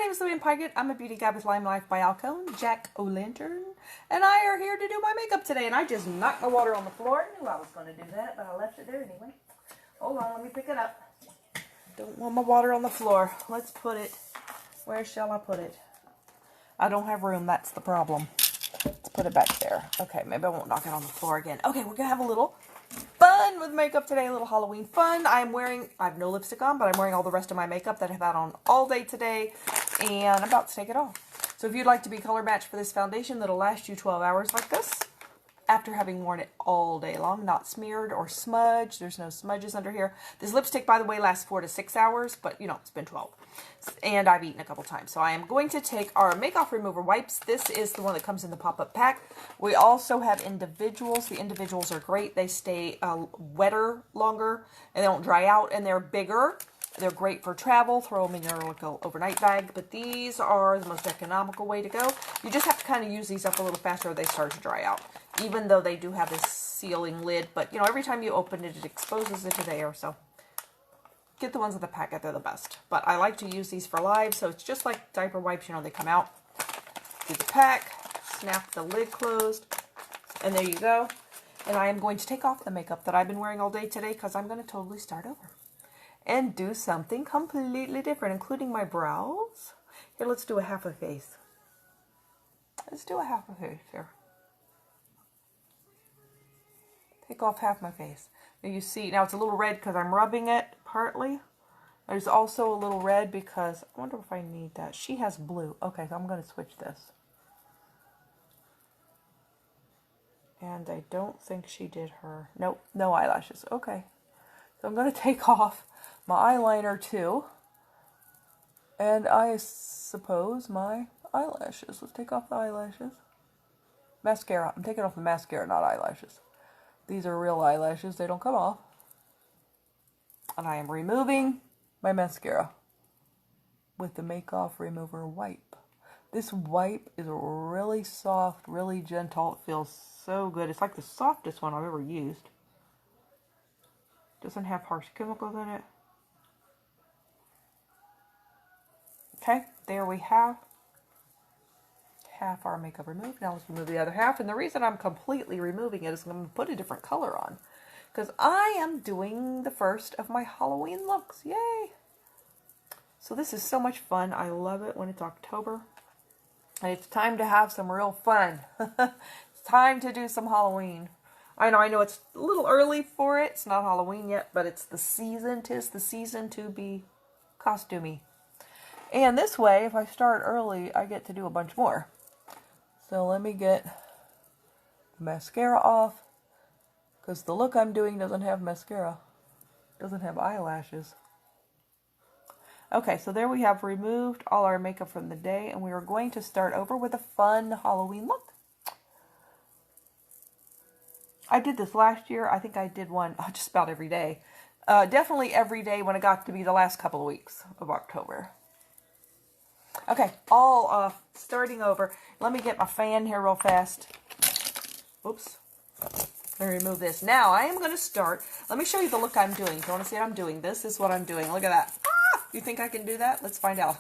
name is Louie Pygott. I'm a beauty guide with Lime Life by Alcone, Jack O'Lantern, and I are here to do my makeup today. And I just knocked my water on the floor. I knew I was going to do that, but I left it there anyway. Hold on, let me pick it up. Don't want my water on the floor. Let's put it, where shall I put it? I don't have room, that's the problem. Let's put it back there. Okay, maybe I won't knock it on the floor again. Okay, we're going to have a little fun with makeup today, a little Halloween fun. I have no lipstick on, but I'm wearing all the rest of my makeup that I've had on all day today, and I'm about to take it off. So if you'd like to be color matched for this foundation that'll last you 12 hours like this, after having worn it all day long, not smeared or smudged, there's no smudges under here. This lipstick, by the way, lasts 4 to 6 hours, but you know, it's been 12. And I've eaten a couple times. So I am going to take our Make-Off Remover wipes. This is the one that comes in the pop-up pack. We also have individuals. The individuals are great. They stay wetter longer, and they don't dry out, and they're bigger. They're great for travel. Throw them in your little overnight bag. But these are the most economical way to go. You just have to kind of use these up a little faster or they start to dry out. Even though they do have this sealing lid. But, you know, every time you open it, it exposes it to the air. So get the ones in the packet. They're the best. But I like to use these for live. So it's just like diaper wipes. You know, they come out. Do the pack. Snap the lid closed. And there you go. And I am going to take off the makeup that I've been wearing all day today because I'm going to totally start over and do something completely different, including my brows. Here, let's do a half a face. Let's do a half a face here. Take off half my face. Now you see, now it's a little red because I'm rubbing it partly. There's also a little red because, I wonder if I need that. She has blue. Okay, so I'm going to switch this. And I don't think she did her. Nope, no eyelashes. Okay. So I'm going to take off my eyeliner too. And I suppose my eyelashes. Let's take off the eyelashes. Mascara. I'm taking off the mascara, not eyelashes. These are real eyelashes. They don't come off. And I am removing my mascara with the Make-Off Remover wipe. This wipe is really soft, really gentle. It feels so good. It's like the softest one I've ever used. Doesn't have harsh chemicals in it. Okay, there we have half our makeup removed. Now let's remove the other half. And the reason I'm completely removing it is I'm going to put a different color on. Because I am doing the first of my Halloween looks. Yay! So this is so much fun. I love it when it's October. And it's time to have some real fun. It's time to do some Halloween. I know it's a little early for it. It's not Halloween yet, but it's the season. 'Tis the season to be costumey. And this way, if I start early, I get to do a bunch more. So let me get the mascara off, because the look I'm doing doesn't have mascara. Doesn't have eyelashes. Okay, so there we have removed all our makeup from the day, and we are going to start over with a fun Halloween look. I did this last year. I think I did one just about every day. Definitely every day when it got to be the last couple of weeks of October. Okay, all off, starting over. Let me get my fan here real fast. Oops. Let me remove this. Now, I am going to start. Let me show you the look I'm doing. If you want to see what I'm doing, this is what I'm doing. Look at that. Ah! You think I can do that? Let's find out.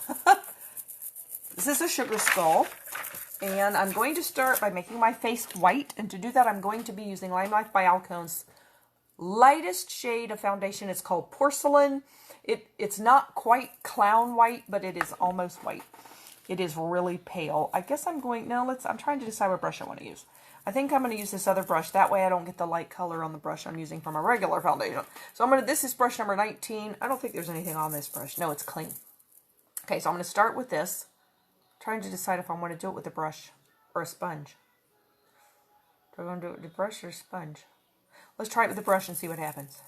This is a sugar skull. And I'm going to start by making my face white. And to do that, I'm going to be using Lime Life by Alcone's lightest shade of foundation. It's called Porcelain. It's not quite clown white, but it is almost white. It is really pale. I guess I'm going, no, I'm trying to decide what brush I want to use. I think I'm going to use this other brush. That way I don't get the light color on the brush I'm using for my regular foundation. So this is brush number 19. I don't think there's anything on this brush. No, it's clean. Okay, so I'm going to start with this. Trying to decide if I want to do it with a brush or a sponge. Do I want to do it with the brush or a sponge? Let's try it with the brush and see what happens.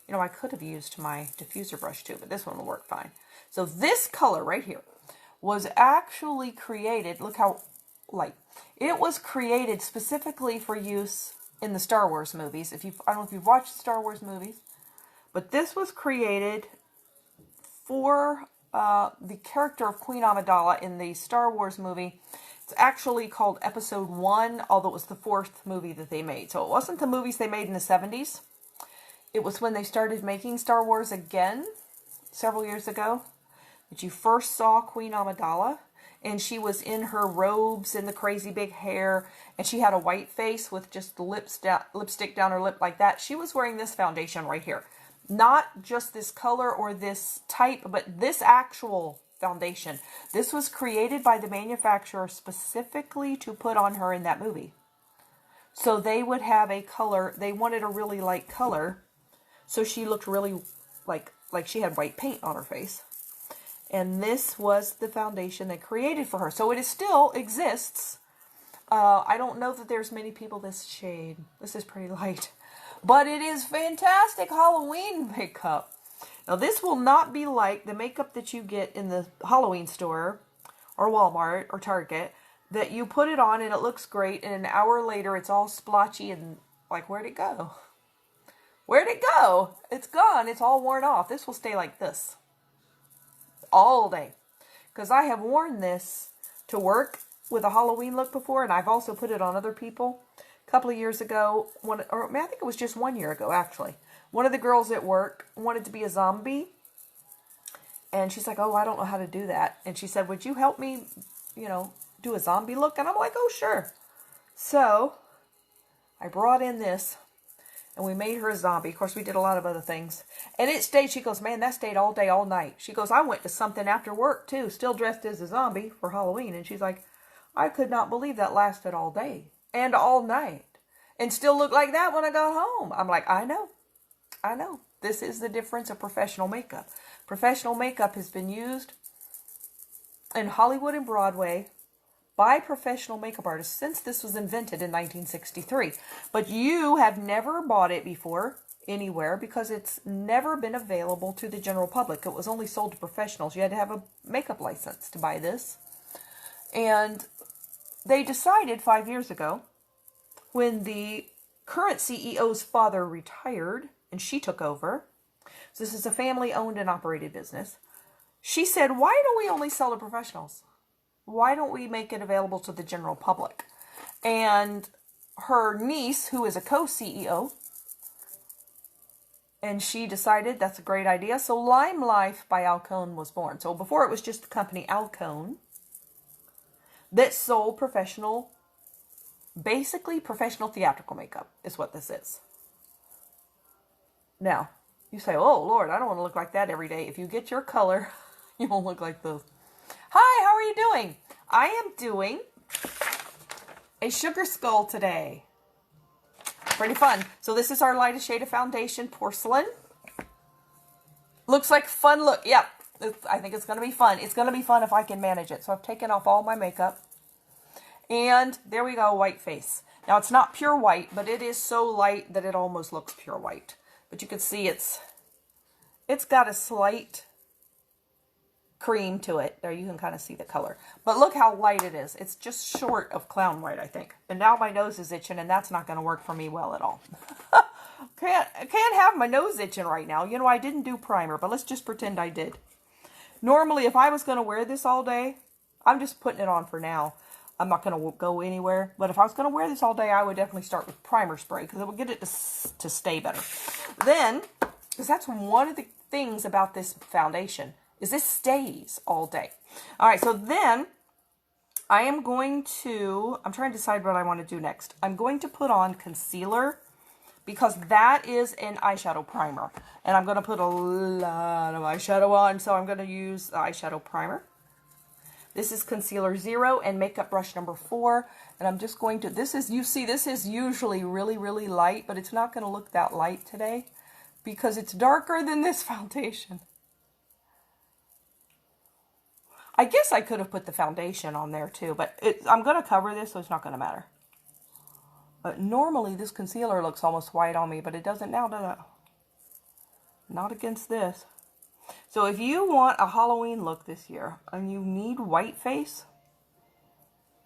You know, I could have used my diffuser brush too, but this one will work fine. So this color right here was actually created, look how light. It was created specifically for use in the Star Wars movies. I don't know if you've watched Star Wars movies, but this was created for the character of Queen Amidala in the Star Wars movie. It's actually called Episode 1, although it was the 4th movie that they made. So it wasn't the movies they made in the 70s. It was when they started making Star Wars again, several years ago. that you first saw Queen Amidala, and she was in her robes and the crazy big hair, and she had a white face with just the lipstick down her lip like that. She was wearing this foundation right here. Not just this color or this type, but this actual foundation. This was created by the manufacturer specifically to put on her in that movie. So they would have a color, they wanted a really light color, so she looked really like she had white paint on her face. And this was the foundation they created for her. So it still exists. I don't know that there's many people this shade. This is pretty light. But it is fantastic Halloween makeup. Now this will not be like the makeup that you get in the Halloween store or Walmart or Target, that you put it on and it looks great, and an hour later it's all splotchy and like, where'd it go? Where'd it go? It's gone. It's all worn off. This will stay like this all day, because I have worn this to work with a Halloween look before, and I've also put it on other people. A couple of years ago, I think it was just 1 year ago actually, one of the girls at work wanted to be a zombie, and she's like, oh, I don't know how to do that, and she said, would you help me, do a zombie look? And I'm like, oh, sure. So I brought in this, and we made her a zombie. Of course, we did a lot of other things. And it stayed, she goes, man, that stayed all day, all night. She goes, I went to something after work, too, still dressed as a zombie for Halloween. And she's like, I could not believe that lasted all day and all night and still looked like that when I got home. I'm like, I know. This is the difference of professional makeup. Professional makeup has been used in Hollywood and Broadway by professional makeup artists since this was invented in 1963. But you have never bought it before anywhere because it's never been available to the general public. It was only sold to professionals. You had to have a makeup license to buy this. And they decided 5 years ago, when the current CEO's father retired and she took over, so this is a family-owned and operated business, she said, why don't we only sell to professionals? Why don't we make it available to the general public? And her niece, who is a co-CEO, and she decided that's a great idea. So Lime Life by Alcone was born. So before it was just the company Alcone that sold basically professional theatrical makeup is what this is. Now, you say, oh, Lord, I don't want to look like that every day. If you get your color, you won't look like this. Hi, how are you doing? I am doing a sugar skull today. Pretty fun. So this is our lightest shade of foundation, Porcelain. Looks like fun look. Yep. I think it's going to be fun. It's going to be fun if I can manage it. So I've taken off all my makeup. And there we go, white face. Now it's not pure white, but it is so light that it almost looks pure white. But you can see it's got a slight cream to it. There, you can kind of see the color. But look how light it is. It's just short of clown white, I think. And now my nose is itching, and that's not going to work for me well at all. Can't have my nose itching right now. You know, I didn't do primer, but let's just pretend I did. Normally, if I was going to wear this all day, I'm just putting it on for now. I'm not going to go anywhere. But if I was going to wear this all day, I would definitely start with primer spray because it will get it to stay better. Then, because that's one of the things about this foundation, is this stays all day. All right, so then I'm trying to decide what I want to do next. I'm going to put on concealer because that is an eyeshadow primer. And I'm going to put a lot of eyeshadow on, so I'm going to use the eyeshadow primer. This is Concealer 0 and Makeup Brush number 4. And I'm just going to, this is usually really, really light, but it's not going to look that light today because it's darker than this foundation. I guess I could have put the foundation on there too, but I'm going to cover this, so it's not going to matter. But normally this concealer looks almost white on me, but it doesn't now, does it? Not against this. So if you want a Halloween look this year and you need white face,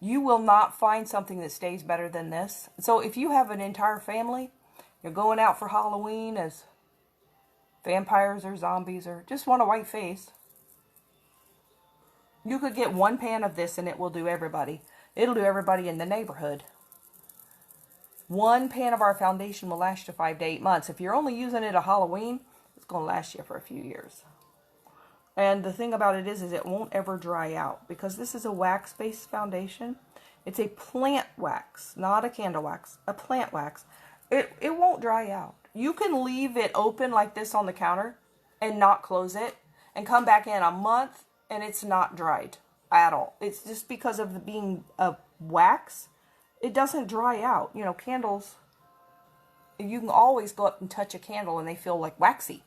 you will not find something that stays better than this. So if you have an entire family, you're going out for Halloween as vampires or zombies or just want a white face, you could get one pan of this and it will do everybody. It'll do everybody in the neighborhood. One pan of our foundation will last you 5 to 8 months. If you're only using it at Halloween, it's going to last you for a few years. And the thing about it is it won't ever dry out because this is a wax-based foundation. It's a plant wax, not a candle wax, a plant wax. It won't dry out. You can leave it open like this on the counter and not close it and come back in a month and it's not dried at all. It's just because of the being a wax, it doesn't dry out. You know, candles, you can always go up and touch a candle and they feel like waxy.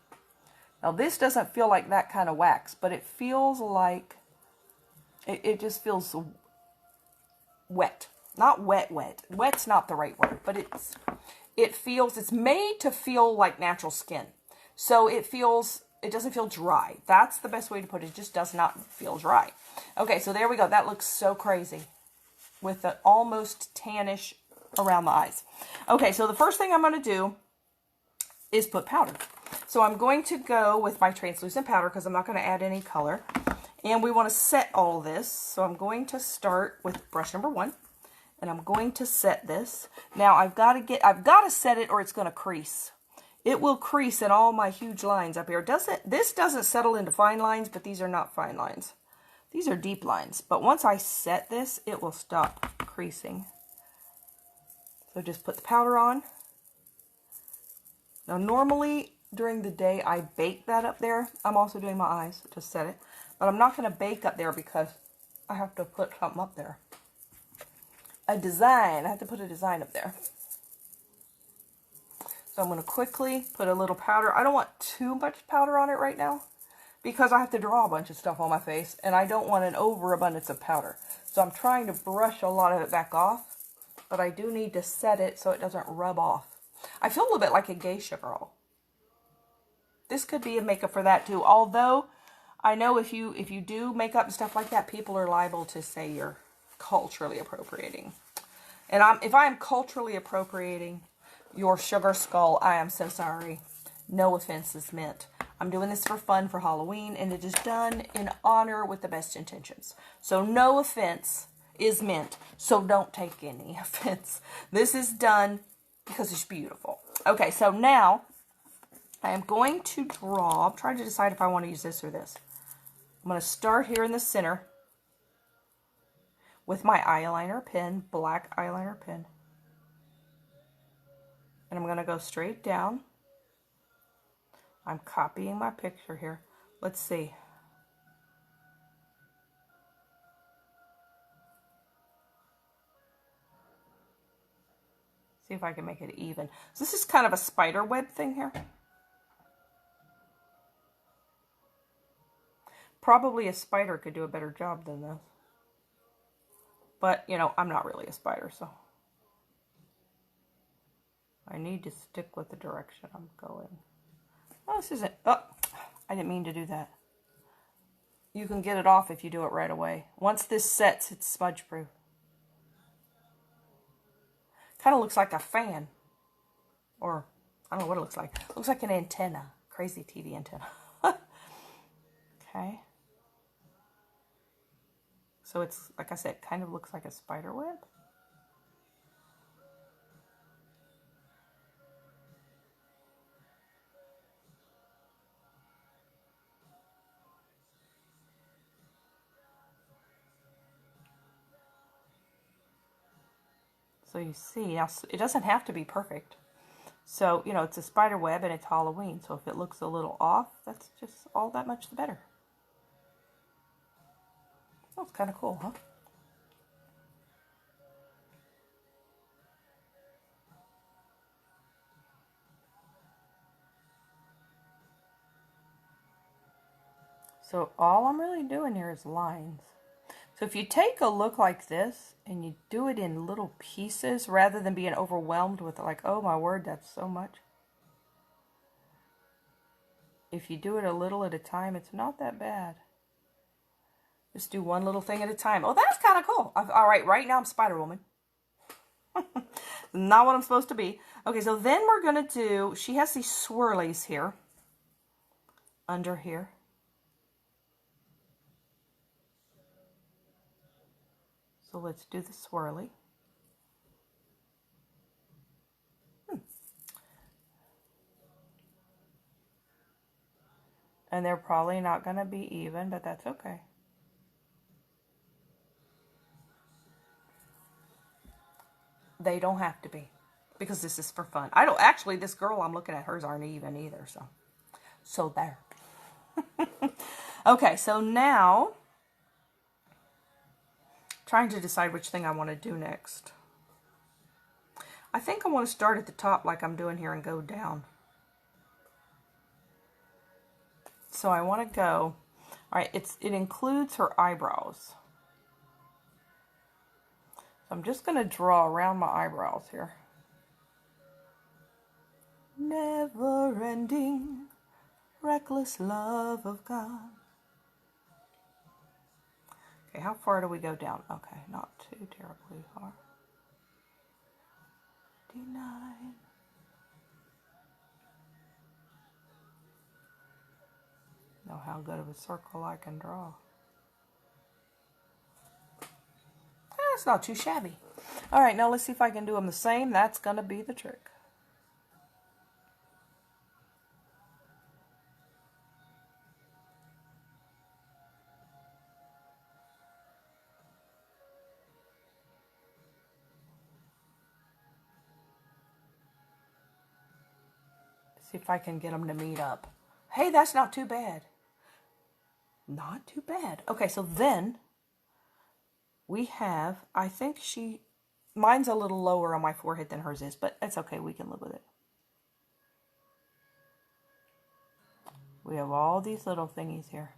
Now this doesn't feel like that kind of wax, but it feels like, it just feels wet. Not wet. Wet's not the right word, but it's made to feel like natural skin. So it doesn't feel dry. That's the best way to put it. It just does not feel dry. Okay, so there we go. That looks so crazy with the almost tannish around the eyes. Okay, so the first thing I'm going to do is put powder. So I'm going to go with my translucent powder because I'm not going to add any color. And we want to set all this. So I'm going to start with brush number 1. And I'm going to set this. Now I've got to set it or it's going to crease. It will crease in all my huge lines up here. This doesn't settle into fine lines, but these are not fine lines. These are deep lines. But once I set this, it will stop creasing. So just put the powder on. Now normally during the day I bake that up there. I'm also doing my eyes to set it. But I'm not going to bake up there because I have to put something up there. A design. I have to put a design up there. So I'm going to quickly put a little powder. I don't want too much powder on it right now because I have to draw a bunch of stuff on my face and I don't want an overabundance of powder. So I'm trying to brush a lot of it back off, but I do need to set it so it doesn't rub off. I feel a little bit like a geisha girl. This could be a makeup for that too. Although I know if you do makeup and stuff like that, people are liable to say you're culturally appropriating. And if I am culturally appropriating your sugar skull, I am so sorry. No offense is meant. I'm doing this for fun for Halloween, and it is done in honor with the best intentions. So no offense is meant. So don't take any offense. This is done because it's beautiful. Okay, so now I am going to draw. I'm trying to decide if I want to use this or this. I'm going to start here in the center with my eyeliner pen, black eyeliner pen. And I'm going to go straight down. I'm copying my picture here. Let's see. See if I can make it even. So this is kind of a spider web thing here. Probably a spider could do a better job than this. But, you know, I'm not really a spider, so I need to stick with the direction I'm going. Oh, this isn't... Oh, I didn't mean to do that. You can get it off if you do it right away. Once this sets, it's smudge proof. Kind of looks like a fan. Or, I don't know what it looks like. It looks like an antenna. Crazy TV antenna. Okay. So it's, like I said, kind of looks like a spider web. So you see, now it doesn't have to be perfect. So, you know, it's a spider web and it's Halloween. So if it looks a little off, that's just all that much the better. Oh, it's kind of cool, huh? So all I'm really doing here is lines. So if you take a look like this and you do it in little pieces rather than being overwhelmed with like, oh my word, that's so much. If you do it a little at a time, it's not that bad. Just do one little thing at a time. Oh, that's kind of cool. All right, right now I'm Spider-Woman. Not what I'm supposed to be. Okay, so then we're going to do, she has these swirlies here. Under here. So let's do the swirly. And they're probably not going to be even, but that's okay. They don't have to be, because this is for fun. I don't actually, this girl I'm looking at, hers aren't even either, so there. Okay, so now trying to decide which thing I want to do next. I think I want to start at the top like I'm doing here and go down. So I want to go, all right, it includes her eyebrows. So I'm just going to draw around my eyebrows here. Never-ending, reckless love of God. Okay, how far do we go down? Okay, not too terribly far. 59. Know how good of a circle I can draw. That's not too shabby. All right, now let's see if I can do them the same. That's going to be the trick. See if I can get them to meet up. Hey, that's not too bad. Not too bad. Okay, so then we have, I think mine's a little lower on my forehead than hers is, but it's okay. We can live with it. We have all these little thingies here.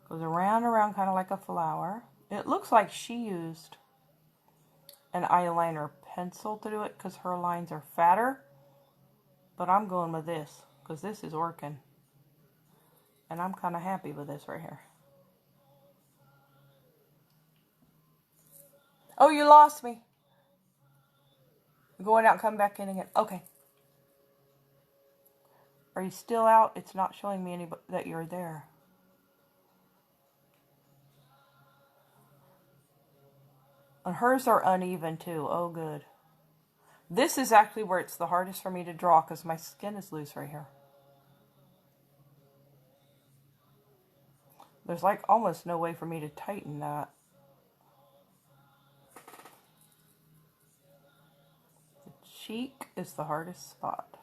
Goes around and around kind of like a flower. It looks like she used an eyeliner pencil to do it because her lines are fatter. But I'm going with this because this is working. And I'm kind of happy with this right here. Oh, you lost me. Going out and come back in again. Okay. Are you still out? It's not showing me that you're there. And hers are uneven too. Oh, good. This is actually where it's the hardest for me to draw because my skin is loose right here. There's like almost no way for me to tighten that. The cheek is the hardest spot.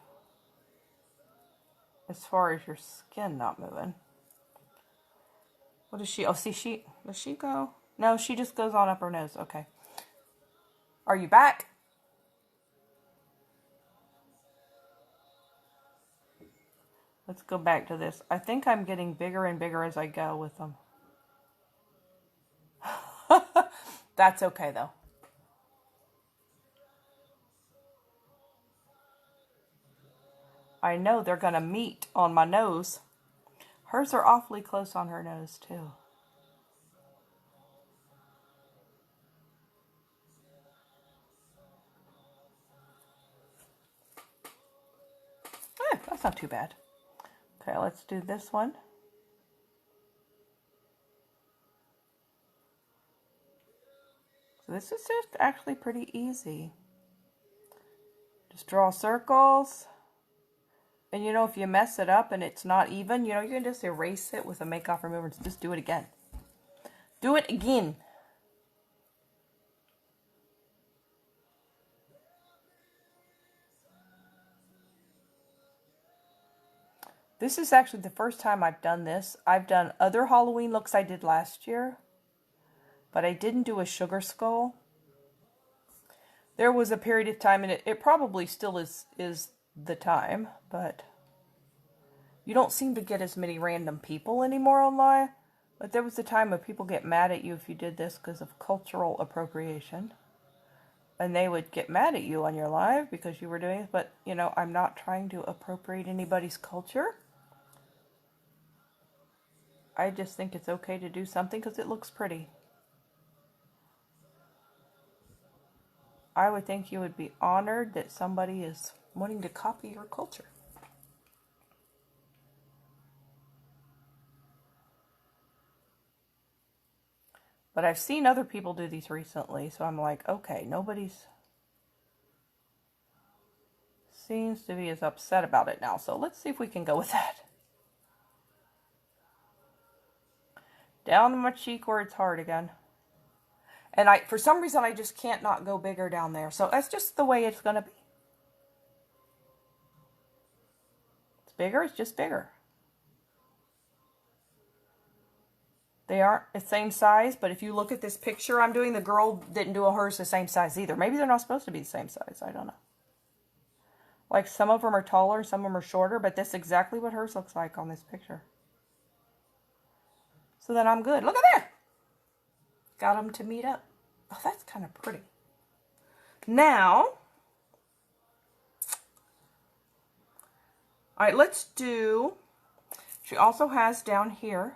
As far as your skin not moving. What does she, oh, see, does she go? No, she just goes on up her nose. Okay. Are you back? Let's go back to this. I think I'm getting bigger and bigger as I go with them. That's okay, though. I know they're going to meet on my nose. Hers are awfully close on her nose, too. That's not too bad. Okay, let's do this one. So this is just actually pretty easy. Just draw circles. And you know, if you mess it up and it's not even, you know, you can just erase it with a make off remover and just do it again. Do it again. This is actually the first time I've done this. I've done other Halloween looks I did last year, but I didn't do a sugar skull. There was a period of time, and it probably still is the time, but you don't seem to get as many random people anymore online. But there was a time when people get mad at you if you did this because of cultural appropriation. And they would get mad at you on your live because you were doing it. But, you know, I'm not trying to appropriate anybody's culture. I just think it's okay to do something because it looks pretty. I would think you would be honored that somebody is wanting to copy your culture. But I've seen other people do these recently, so I'm like, okay, nobody's seems to be as upset about it now. So let's see if we can go with that. Down to my cheek where it's hard again. And for some reason, I just can't not go bigger down there. So that's just the way it's going to be. It's bigger, it's just bigger. They aren't the same size, but if you look at this picture I'm doing, the girl didn't do hers the same size either. Maybe they're not supposed to be the same size. I don't know. Like some of them are taller, some of them are shorter, but that's exactly what hers looks like on this picture. So then I'm good. Look at there! Got them to meet up. Oh, that's kind of pretty. Now, all right, let's do, she also has down here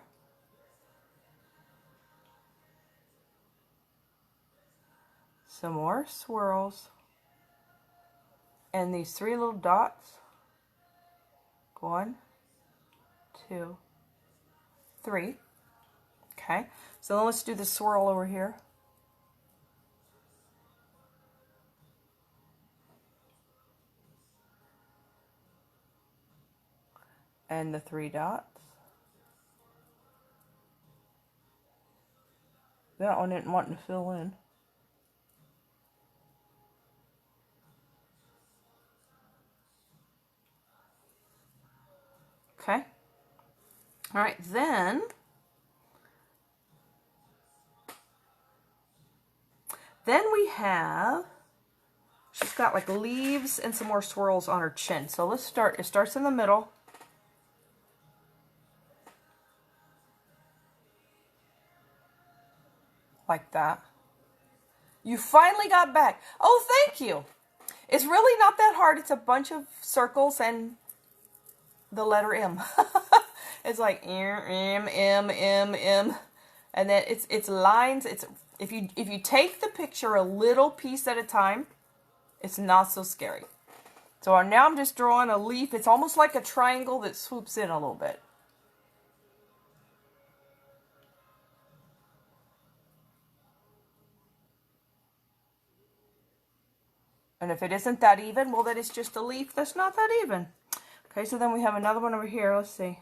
some more swirls and these 3 little dots. 1, 2, 3. Okay, so then let's do the swirl over here. And the 3 dots. That one didn't want to fill in. Okay. All right, then we have, she's got like leaves and some more swirls on her chin. So let's start, it starts in the middle. Like that. You finally got back. Oh, thank you. It's really not that hard. It's a bunch of circles and the letter M. It's like M, M, M, M. And then it's lines. It's if you take the picture a little piece at a time, it's not so scary. So now I'm just drawing a leaf. It's almost like a triangle that swoops in a little bit. And if it isn't that even, well, then it's just a leaf that's not that even. Okay, so then we have another one over here. Let's see.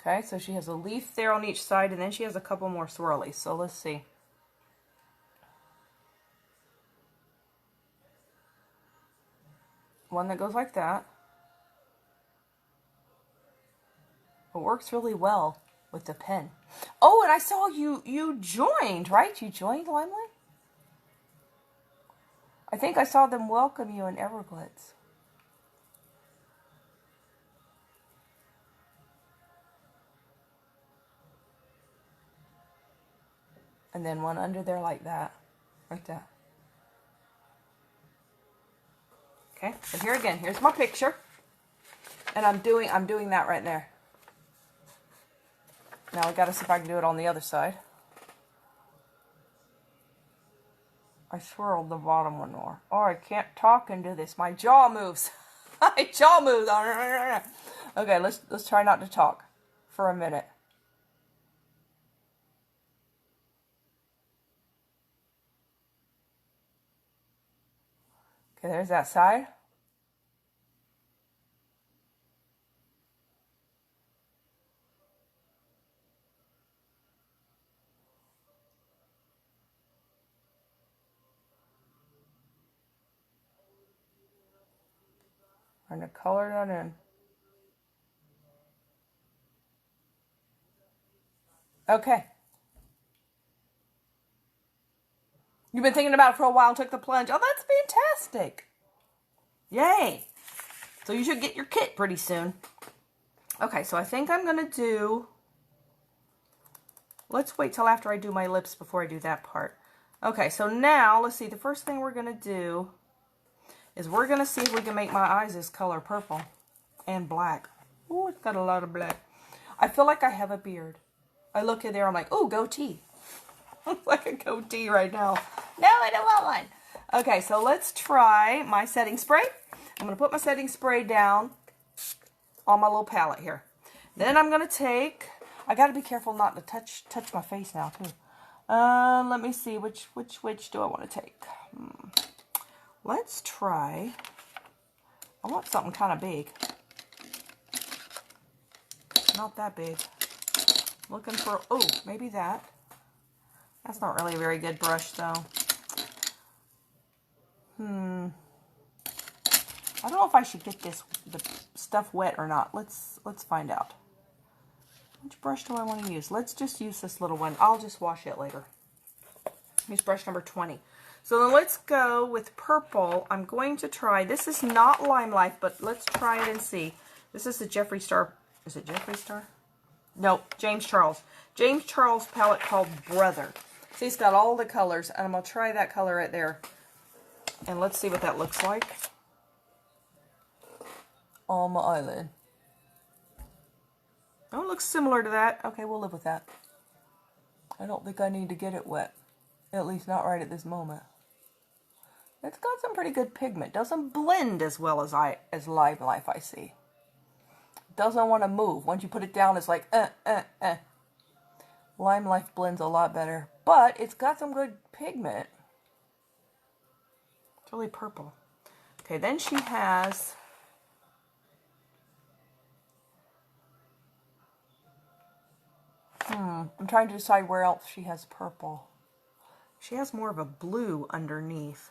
Okay, so she has a leaf there on each side, and then she has a couple more swirlies. So let's see. One that goes like that. It works really well with the pen. Oh, and I saw you joined, right? You joined Limelight? I think I saw them welcome you in Everglades. And then one under there like that. Like that. Okay, so here again, here's my picture. And I'm doing that right there. Now I gotta see if I can do it on the other side. I swirled the bottom one more. Oh, I can't talk and do this. My jaw moves. My jaw moves. Okay, let's try not to talk for a minute. Okay, there's that side. I'm going to color that in. Okay. You've been thinking about it for a while and took the plunge. Oh, that's fantastic. Yay. So you should get your kit pretty soon. Okay, so I think I'm going to do... Let's wait till after I do my lips before I do that part. Okay, so now, let's see. The first thing we're going to do is we're going to see if we can make my eyes this color purple and black. Ooh, it's got a lot of black. I feel like I have a beard. I look in there, I'm like, oh, goatee. It's like a goatee right now. No, I don't want one. Okay, so let's try my setting spray. I'm going to put my setting spray down on my little palette here. Then I'm going to take, I got to be careful not to touch my face now too. Let me see, which do I want to take? Let's try, I want something kind of big. Not that big. Looking for, oh, maybe that. That's not really a very good brush though. I don't know if I should get the stuff wet or not. Let's find out. Which brush do I want to use? Let's just use this little one. I'll just wash it later. Use brush number 20. So then let's go with purple. I'm going to try, this is not Lime Life, but let's try it and see. This is the Jeffree Star, is it Jeffree Star? No, James Charles. James Charles palette called Brother. See, it's got all the colors, and I'm going to try that color right there. And let's see what that looks like on my eyelid. Oh, it looks similar to that. Okay, we'll live with that. I don't think I need to get it wet. At least not right at this moment. It's got some pretty good pigment. Doesn't blend as well as Lime Life, I see. Doesn't want to move. Once you put it down, it's like, Lime Life blends a lot better. But it's got some good pigment. It's really purple. Okay, then she has... I'm trying to decide where else she has purple. She has more of a blue underneath.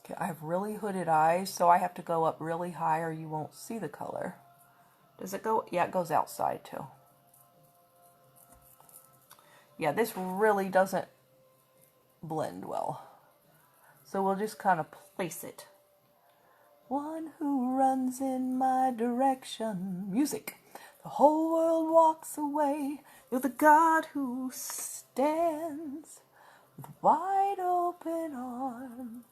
Okay, I have really hooded eyes, so I have to go up really high or you won't see the color. Does it go? Yeah, it goes outside too. Yeah, this really doesn't blend well. So we'll just kind of place it. One who runs in my direction. Music. The whole world walks away. You're the God who stands with wide open arms.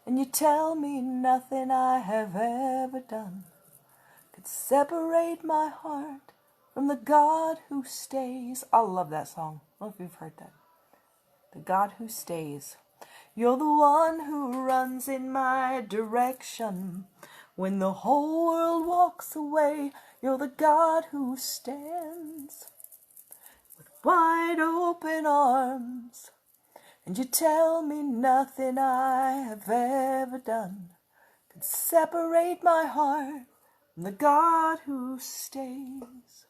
And you tell me nothing I have ever done could separate my heart from the God who stays. I love that song. I don't know if you've heard that. The God who stays. You're the one who runs in my direction. When the whole world walks away, you're the God who stands with wide open arms. And you tell me nothing I have ever done can separate my heart from the God who stays.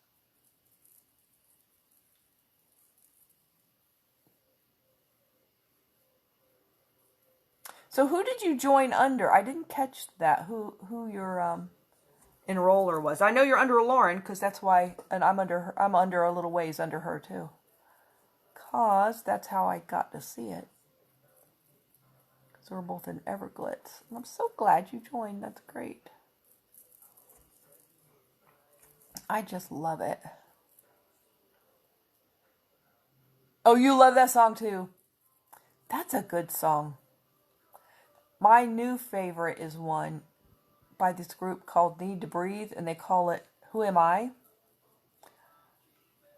So who did you join under? I didn't catch that. Who your enroller was? I know you're under Lauren because that's why, and I'm under her, I'm under a little ways under her too. Cause that's how I got to see it. So we're both in Everglitz, and I'm so glad you joined. That's great. I just love it. Oh, you love that song too. That's a good song. My new favorite is one by this group called Need to Breathe, and they call it Who Am I?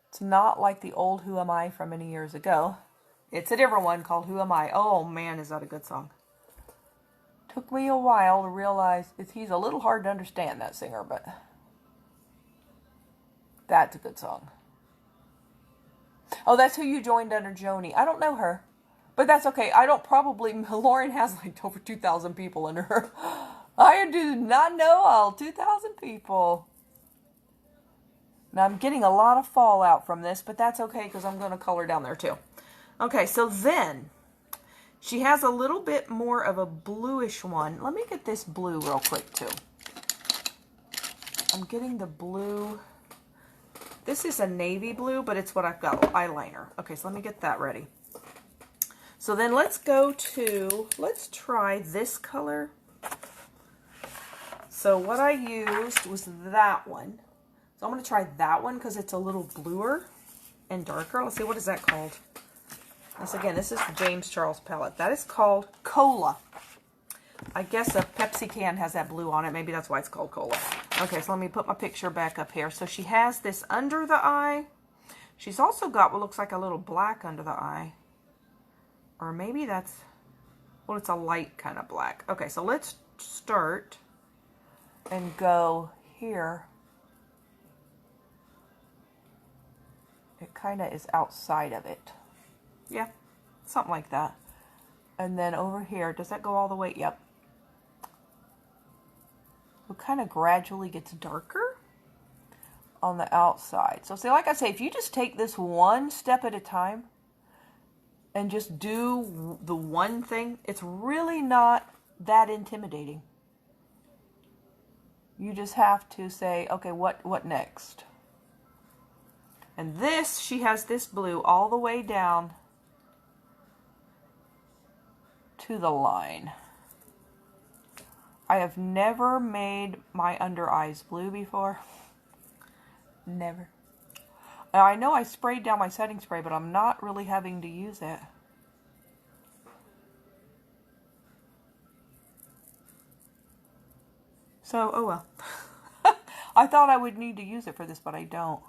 It's not like the old Who Am I from many years ago. It's a different one called Who Am I? Oh man, is that a good song. Took me a while to realize he's a little hard to understand, that singer, but that's a good song. Oh, that's who you joined under, Joni. I don't know her. But that's okay. I don't probably... Lauren has like over 2,000 people under her. I do not know all 2,000 people. Now I'm getting a lot of fallout from this, but that's okay because I'm going to color down there too. Okay, so then she has a little bit more of a bluish one. Let me get this blue real quick too. I'm getting the blue. This is a navy blue, but it's what I've got, eyeliner. Okay, so let me get that ready. So then let's try this color. So what I used was that one. So I'm going to try that one because it's a little bluer and darker. Let's see, what is that called? This is the James Charles palette. That is called Cola. I guess a Pepsi can has that blue on it. Maybe that's why it's called Cola. Okay, so let me put my picture back up here. So she has this under the eye. She's also got what looks like a little black under the eye. Or maybe that's, well, it's a light kind of black. Okay, so let's start and go here. It kind of is outside of it. Yeah, something like that. And then over here, does that go all the way? Yep. It kind of gradually gets darker on the outside. So see, like I say, if you just take this one step at a time and just do the one thing, it's really not that intimidating. You just have to say, okay, what next? And this, she has this blue all the way down to the line. I have never made my under eyes blue before. Never. Now, I know I sprayed down my setting spray, but I'm not really having to use it. So, oh well. I thought I would need to use it for this, but I don't.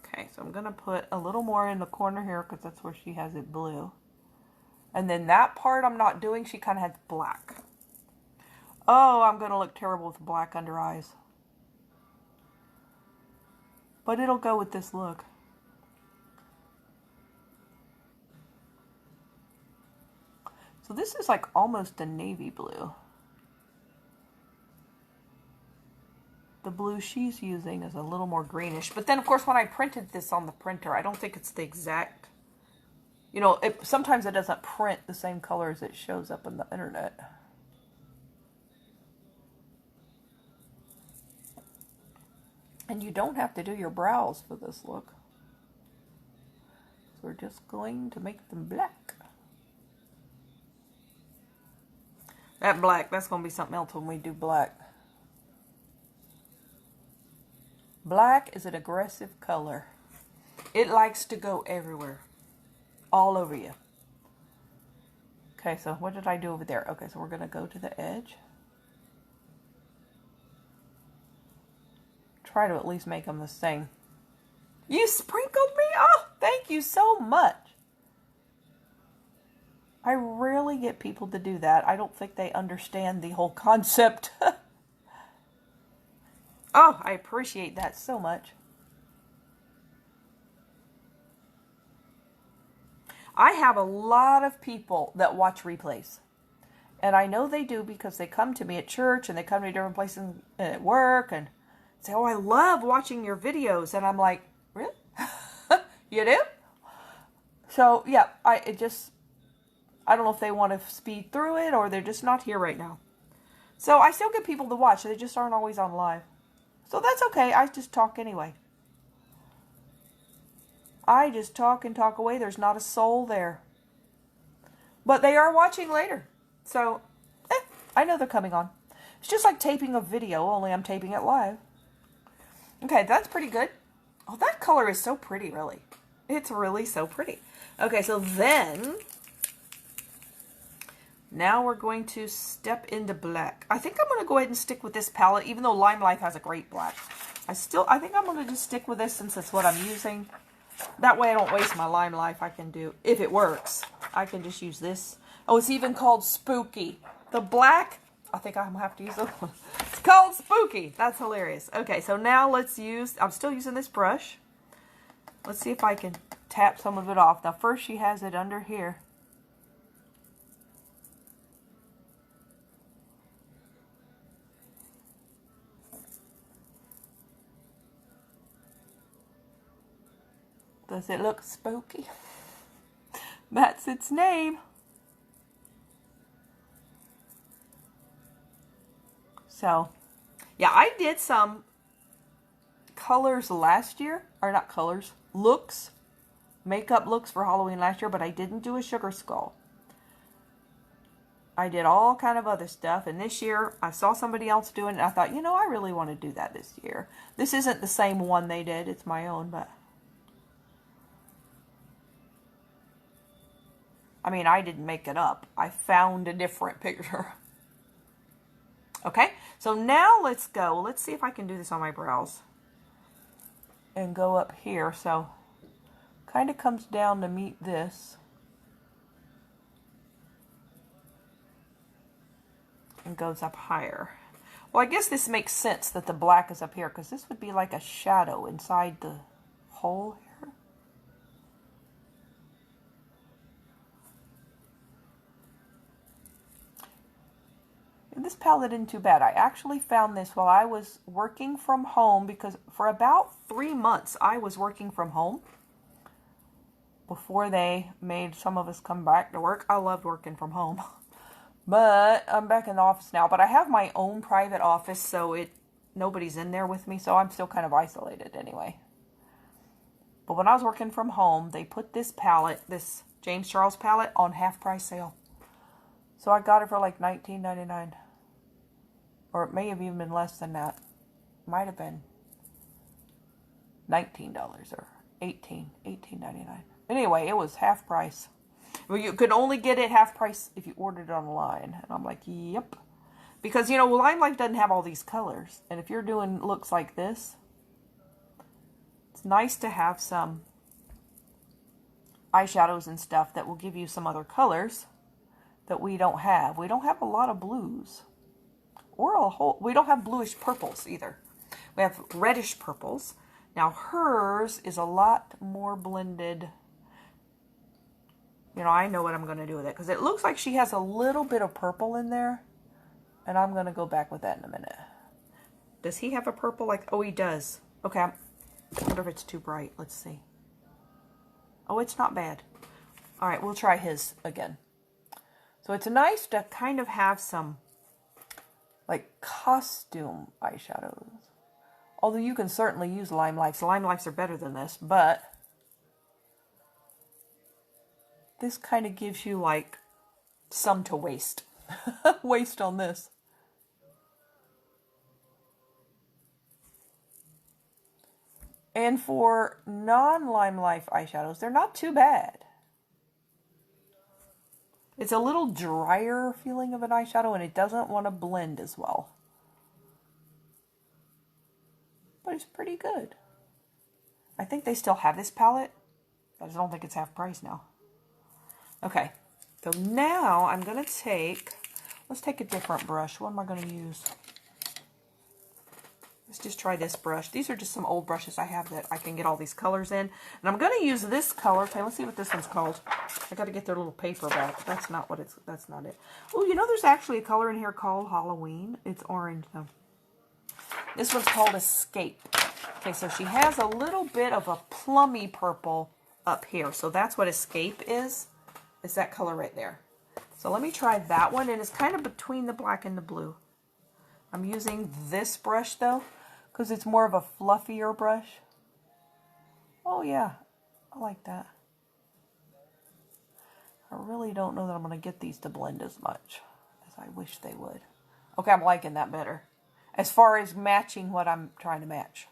Okay, so I'm going to put a little more in the corner here because that's where she has it blue. And then that part I'm not doing, she kind of has black. Oh, I'm going to look terrible with black under eyes. But it'll go with this look. So this is like almost a navy blue. The blue she's using is a little more greenish. But then, of course, when I printed this on the printer, I don't think it's the exact... You know, sometimes it doesn't print the same color as it shows up on the internet. And you don't have to do your brows for this look. So we're just going to make them black. That black, that's going to be something else when we do black. Black is an aggressive color. It likes to go everywhere. All over you. Okay, so what did I do over there? Okay, so we're going to go to the edge. Try to at least make them the same. You sprinkled me? Oh, thank you so much. I rarely get people to do that. I don't think they understand the whole concept. Oh, I appreciate that so much. I have a lot of people that watch replays. And I know they do because they come to me at church and they come to different places at work and say, oh, I love watching your videos. And I'm like, really? You do? So, yeah, I don't know if they want to speed through it or they're just not here right now. So I still get people to watch. They just aren't always on live. So that's okay. I just talk anyway. I just talk and talk away. There's not a soul there. But they are watching later. So, I know they're coming on. It's just like taping a video, only I'm taping it live. Okay, that's pretty good. Oh, that color is so pretty, really. It's really so pretty. Okay, so then, now we're going to step into black. I think I'm going to go ahead and stick with this palette, even though Lime Life has a great black. I think I'm going to just stick with this since it's what I'm using. That way I don't waste my Lime Life. I can do, if it works, I can just use this. Oh, it's even called Spooky. The black, I think I'm going to have to use it. It's called Spooky. That's hilarious. Okay, so now let's use, I'm still using this brush. Let's see if I can tap some of it off. Now first she has it under here. Does it look spooky? That's its name. So, yeah, I did some colors last year. Or not colors, looks. Makeup looks for Halloween last year, but I didn't do a sugar skull. I did all kind of other stuff. And this year, I saw somebody else doing it. And I thought, you know, I really want to do that this year. This isn't the same one they did. It's my own, but... I mean, I didn't make it up. I found a different picture. Okay, so now let's go. Let's see if I can do this on my brows. And go up here. So, kind of comes down to meet this. And goes up higher. Well, I guess this makes sense that the black is up here, because this would be like a shadow inside the hole here. And this palette isn't too bad. I actually found this while I was working from home, because for about 3 months I was working from home before they made some of us come back to work. I loved working from home. But I'm back in the office now. But I have my own private office, so nobody's in there with me. So I'm still kind of isolated anyway. But when I was working from home, they put this palette, this James Charles palette, on half price sale. So I got it for like $19.99. Or it may have even been less than that. Might have been $19 or $18.99. Anyway, it was half price. Well, you could only get it half price if you ordered it online. And I'm like, yep. Because, you know, LimeLife doesn't have all these colors. And if you're doing looks like this, it's nice to have some eyeshadows and stuff that will give you some other colors that we don't have. We don't have a lot of blues. We don't have bluish purples either. We have reddish purples. Now hers is a lot more blended. You know, I know what I'm going to do with it, because it looks like she has a little bit of purple in there. And I'm going to go back with that in a minute. Does he have a purple like... Oh, he does. Okay, I wonder if it's too bright. Let's see. Oh, it's not bad. All right, we'll try his again. So it's nice to kind of have some, like, costume eyeshadows. Although you can certainly use LimeLifes. LimeLifes are better than this, but... this kind of gives you, like, some to waste. Waste on this. And for non-LimeLife eyeshadows, they're not too bad. It's a little drier feeling of an eyeshadow, and it doesn't want to blend as well. But it's pretty good. I think they still have this palette. I just don't think it's half price now. Okay, so now I'm going to let's take a different brush. What am I going to use? Let's just try this brush. These are just some old brushes I have that I can get all these colors in. And I'm going to use this color. Okay, let's see what this one's called. I got to get their little paper back. That's not it. Oh, you know there's actually a color in here called Halloween. It's orange though. This one's called Escape. Okay, so she has a little bit of a plummy purple up here. So that's what Escape is. It's that color right there. So let me try that one, and it's kind of between the black and the blue. I'm using this brush though, because it's more of a fluffier brush. Oh yeah, I like that. I really don't know that I'm going to get these to blend as much as I wish they would. Okay, I'm liking that better. As far as matching what I'm trying to match.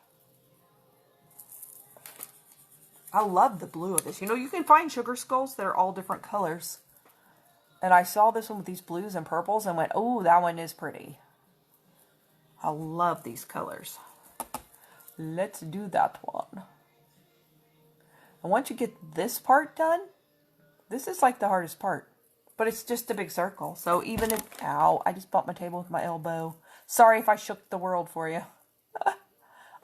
I love the blue of this. You know, you can find sugar skulls that are all different colors. And I saw this one with these blues and purples and went, oh, that one is pretty. I love these colors. Let's do that one. And once you get this part done, this is like the hardest part. But it's just a big circle. So even if, ow, I just bumped my table with my elbow. Sorry if I shook the world for you.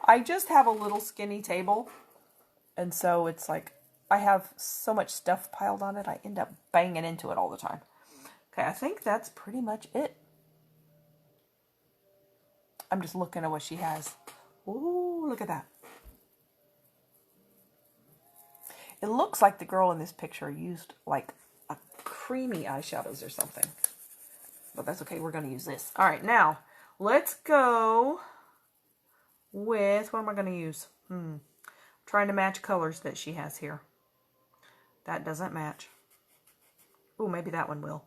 I just have a little skinny table. And so it's like, I have so much stuff piled on it, I end up banging into it all the time. Okay, I think that's pretty much it. I'm just looking at what she has. Ooh, look at that. It looks like the girl in this picture used like a creamy eyeshadows or something. But that's okay, we're going to use this. All right, now, let's go with, what am I going to use? Trying to match colors that she has here. That doesn't match. Oh, maybe that one will.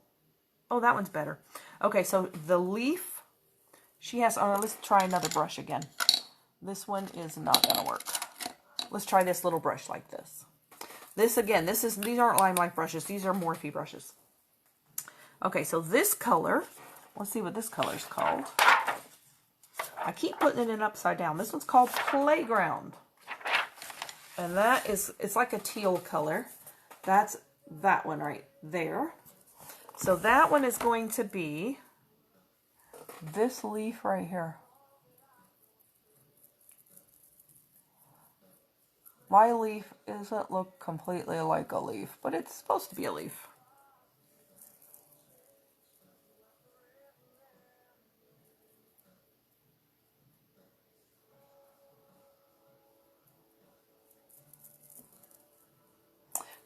Oh, that one's better. Okay, so the leaf, she has, oh, let's try another brush again. This one is not going to work. Let's try this little brush like this. This again, these aren't LimeLife brushes. These are Morphe brushes. Okay, so this color, let's see what this color is called. I keep putting it in upside down. This one's called Playground. And that is, it's like a teal color. That's that one right there. So that one is going to be this leaf right here. My leaf doesn't look completely like a leaf, but it's supposed to be a leaf.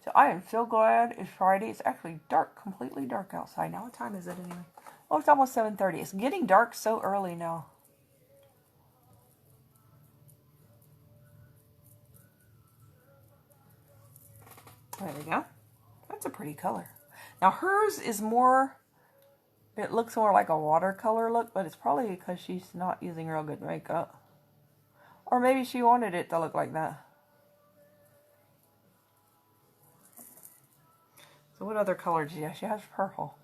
So I am so glad it's Friday. It's actually dark, completely dark outside now. What time is it anyway? Oh, it's almost 7:30. It's getting dark so early now. There we go. That's a pretty color. Now hers is more, it looks more like a watercolor look, but it's probably because she's not using real good makeup. Or maybe she wanted it to look like that. So what other color does she have? She has purple.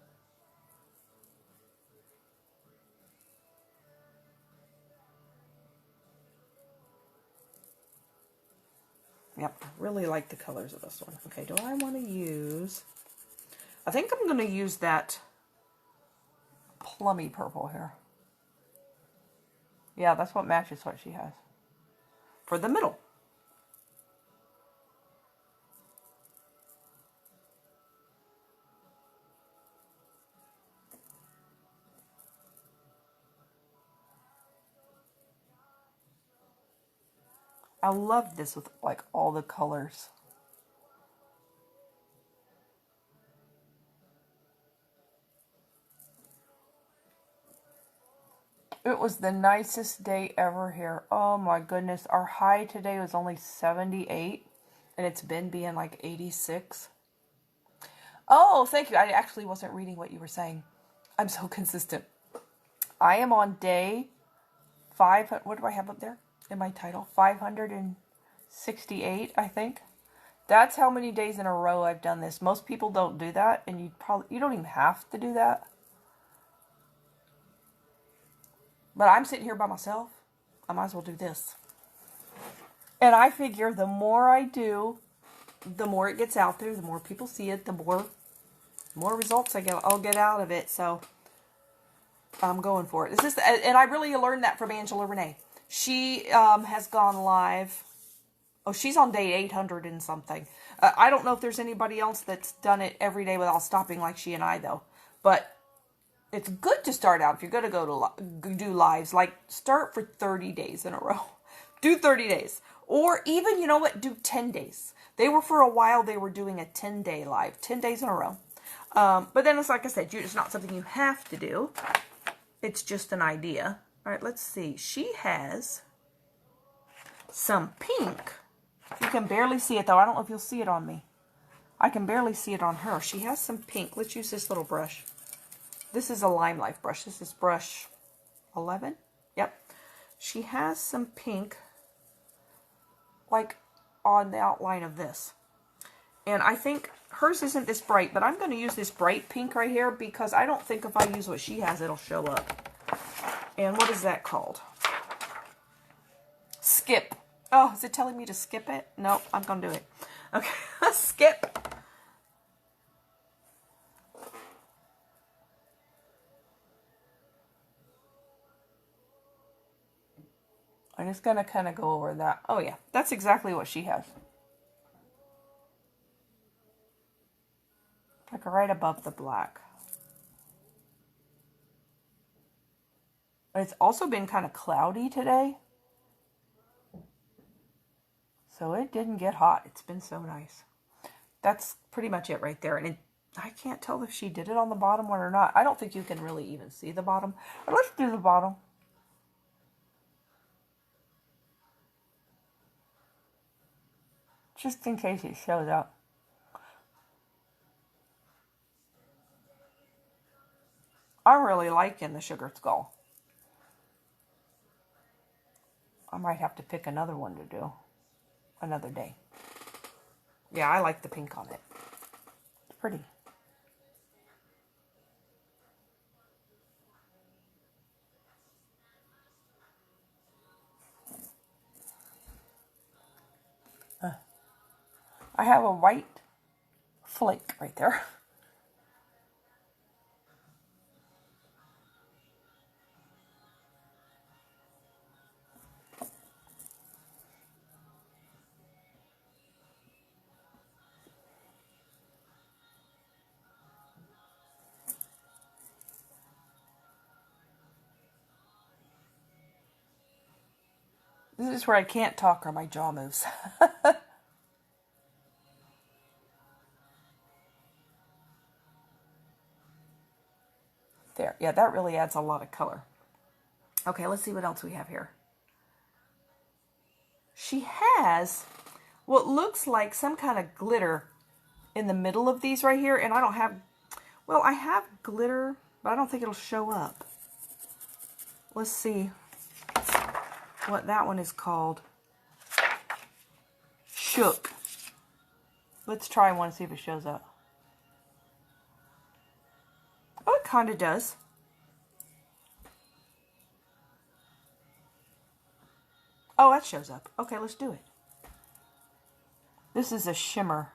Yep, really like the colors of this one. Okay, do I want to use... I think I'm going to use that plummy purple here. Yeah, that's what matches what she has. For the middle. I love this with like all the colors. It was the nicest day ever here. Oh my goodness. Our high today was only 78 and it's been being like 86. Oh, thank you. I actually wasn't reading what you were saying. I'm so consistent. I am on day 5. What do I have up there in my title? 568, I think. That's how many days in a row I've done this. Most people don't do that, and you don't even have to do that. But I'm sitting here by myself. I might as well do this. And I figure the more I do, the more it gets out there, the more people see it, the more results I'll get out of it. So I'm going for it. It's just, and I really learned that from Angela Renee. She has gone live. Oh, she's on day 800 and something. I don't know if there's anybody else that's done it every day without stopping like she and I, though. But it's good to start out if you're going to go to do lives. Like, start for 30 days in a row. Do 30 days. Or even, you know what, do 10 days. They were, for a while, they were doing a 10-day live. 10 days in a row. But then it's like I said, it's not something you have to do. It's just an idea. All right, let's see. She has some pink. You can barely see it, though. I don't know if you'll see it on me. I can barely see it on her. She has some pink. Let's use this little brush. This is a Lime Life brush. This is brush 11. Yep. She has some pink, like, on the outline of this. And I think hers isn't this bright, but I'm going to use this bright pink right here because I don't think if I use what she has, it'll show up. And what is that called? Skip. Oh, is it telling me to skip it? Nope, I'm going to do it. Okay, skip. I'm just going to kind of go over that. Oh, yeah, that's exactly what she has. Like right above the black. It's also been kind of cloudy today. So it didn't get hot. It's been so nice. That's pretty much it right there. And I can't tell if she did it on the bottom one or not. I don't think you can really even see the bottom. But let's do the bottom. Just in case it shows up. I'm really liking the Sugar Skull. I might have to pick another one to do another day. Yeah, I like the pink on it. It's pretty. I have a white flake right there. This is where I can't talk or my jaw moves. There. Yeah, that really adds a lot of color. Okay, let's see what else we have here. She has what looks like some kind of glitter in the middle of these right here. And I don't have, well, I have glitter, but I don't think it'll show up. Let's see what that one is called. Shook. Let's try one and see if it shows up. Oh, it kind of does. Oh, that shows up. Okay, let's do it. This is a shimmer.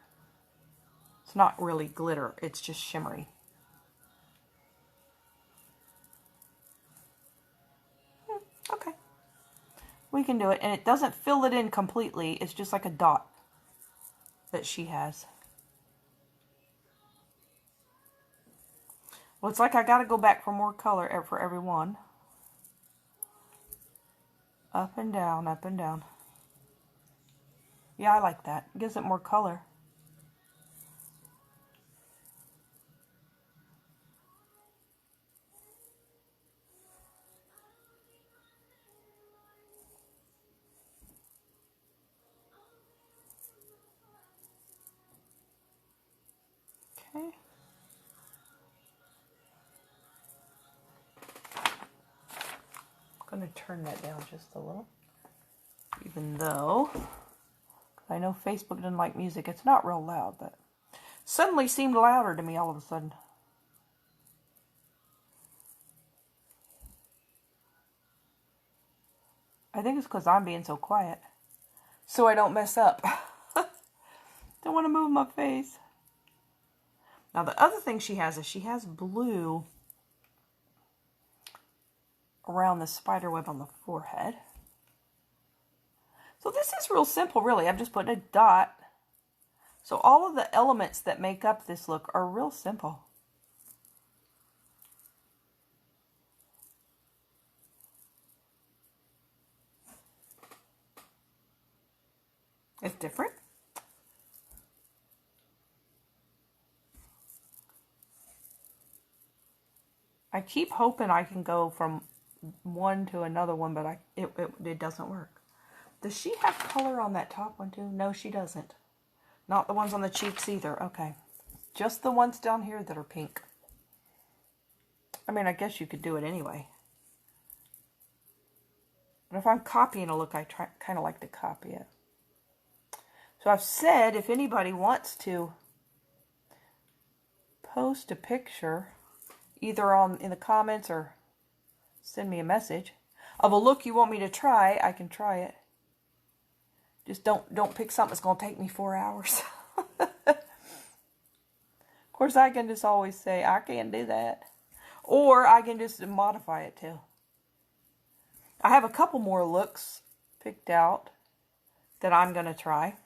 It's not really glitter. It's just shimmery. Okay. We can do it. And it doesn't fill it in completely. It's just like a dot that she has. Well, it's like I got to go back for more color for every one. Up and down, up and down. Yeah, I like that. It gives it more color. Okay. I'm going to turn that down just a little. Even though I know Facebook doesn't like music. It's not real loud, but suddenly seemed louder to me all of a sudden. I think it's because I'm being so quiet. So I don't mess up. Don't want to move my face. Now the other thing she has is she has blue around the spider web on the forehead. So this is real simple, really. I'm just putting a dot. So all of the elements that make up this look are real simple. It's different. I keep hoping I can go from one to another one, but it doesn't work. Does she have color on that top one too? No, she doesn't. Not the ones on the cheeks either. Okay. Just the ones down here that are pink. I mean, I guess you could do it anyway. But if I'm copying a look, I kind of like to copy it. So I've said if anybody wants to post a picture, either in the comments or send me a message of a look you want me to try, I can try it. Just don't pick something that's going to take me 4 hours. Of course, I can just always say, I can't do that. Or I can just modify it too. I have a couple more looks picked out that I'm going to try.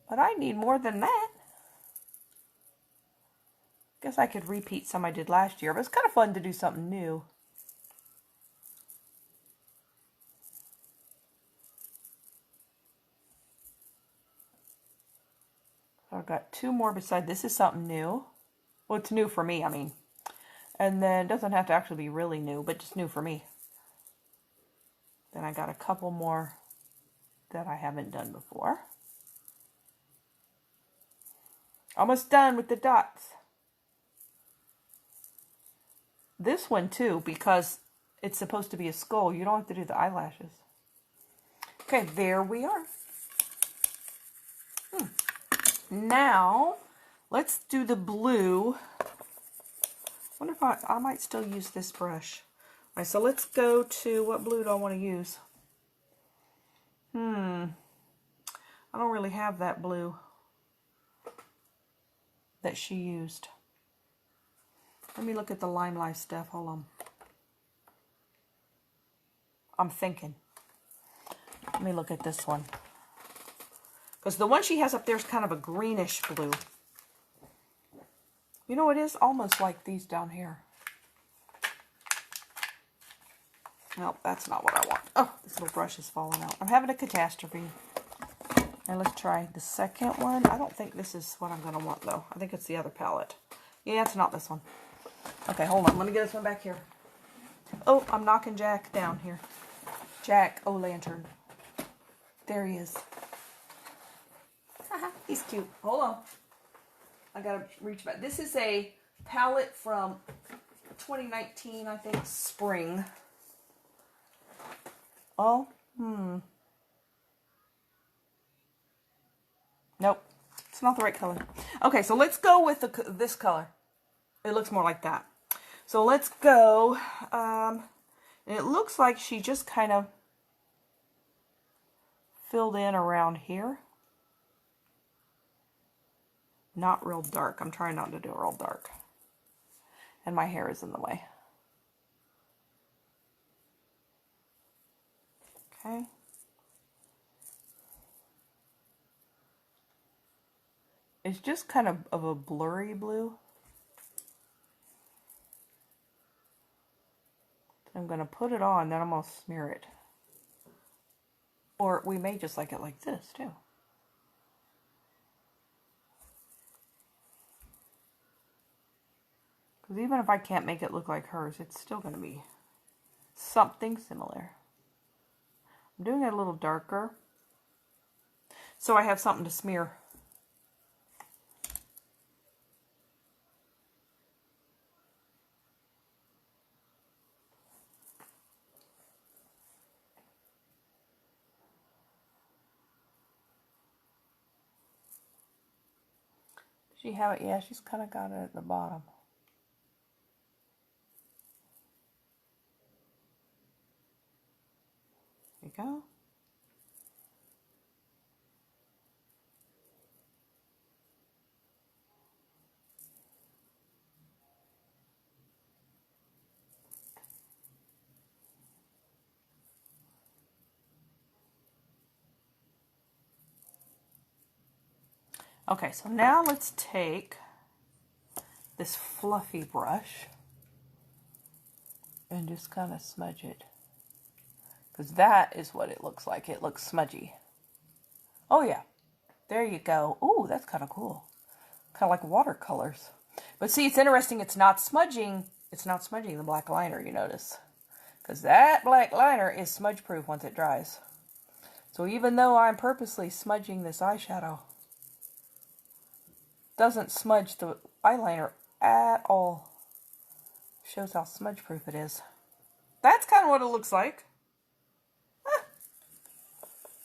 But I need more than that. Guess I could repeat some I did last year, but it's kind of fun to do something new. I've got two more beside this. Is something new. Well, it's new for me, I mean. And then it doesn't have to actually be really new, but just new for me. Then I got a couple more that I haven't done before. Almost done with the dots. This one too, because it's supposed to be a skull. You don't have to do the eyelashes. Okay, there we are. Now, let's do the blue. I wonder if I might still use this brush. All right, so let's go to, what blue do I want to use? I don't really have that blue that she used. Let me look at the Lime Life stuff. Hold on. I'm thinking. Let me look at this one. Because the one she has up there is kind of a greenish blue. You know, it is almost like these down here. Nope, that's not what I want. Oh, this little brush is falling out. I'm having a catastrophe. And let's try the second one. I don't think this is what I'm going to want, though. I think it's the other palette. Yeah, it's not this one. Okay, hold on. Let me get this one back here. Oh, I'm knocking Jack down here. Jack O'Lantern. There he is. He's cute. Hold on. I got to reach back. This is a palette from 2019, I think, spring. Oh, Nope, it's not the right color. Okay, so let's go with this color. It looks more like that. So let's go. And it looks like she just kind of filled in around here. Not real dark. I'm trying not to do it real dark. And my hair is in the way. Okay. It's just kind of a blurry blue. So I'm going to put it on, then I'm going to smear it. Or we may just like it like this, too. Because even if I can't make it look like hers, it's still going to be something similar. I'm doing it a little darker, so I have something to smear. Does she have it? Yeah, she's kind of got it at the bottom. There you go. Okay, so now let's take this fluffy brush and just kind of smudge it. Because that is what it looks like. It looks smudgy. Oh yeah, there you go. Ooh, that's kind of cool. Kind of like watercolors. But see, it's interesting. It's not smudging the black liner, you notice. Because that black liner is smudge proof once it dries. So even though I'm purposely smudging this eyeshadow, doesn't smudge the eyeliner at all. Shows how smudge proof it is. That's kind of what it looks like.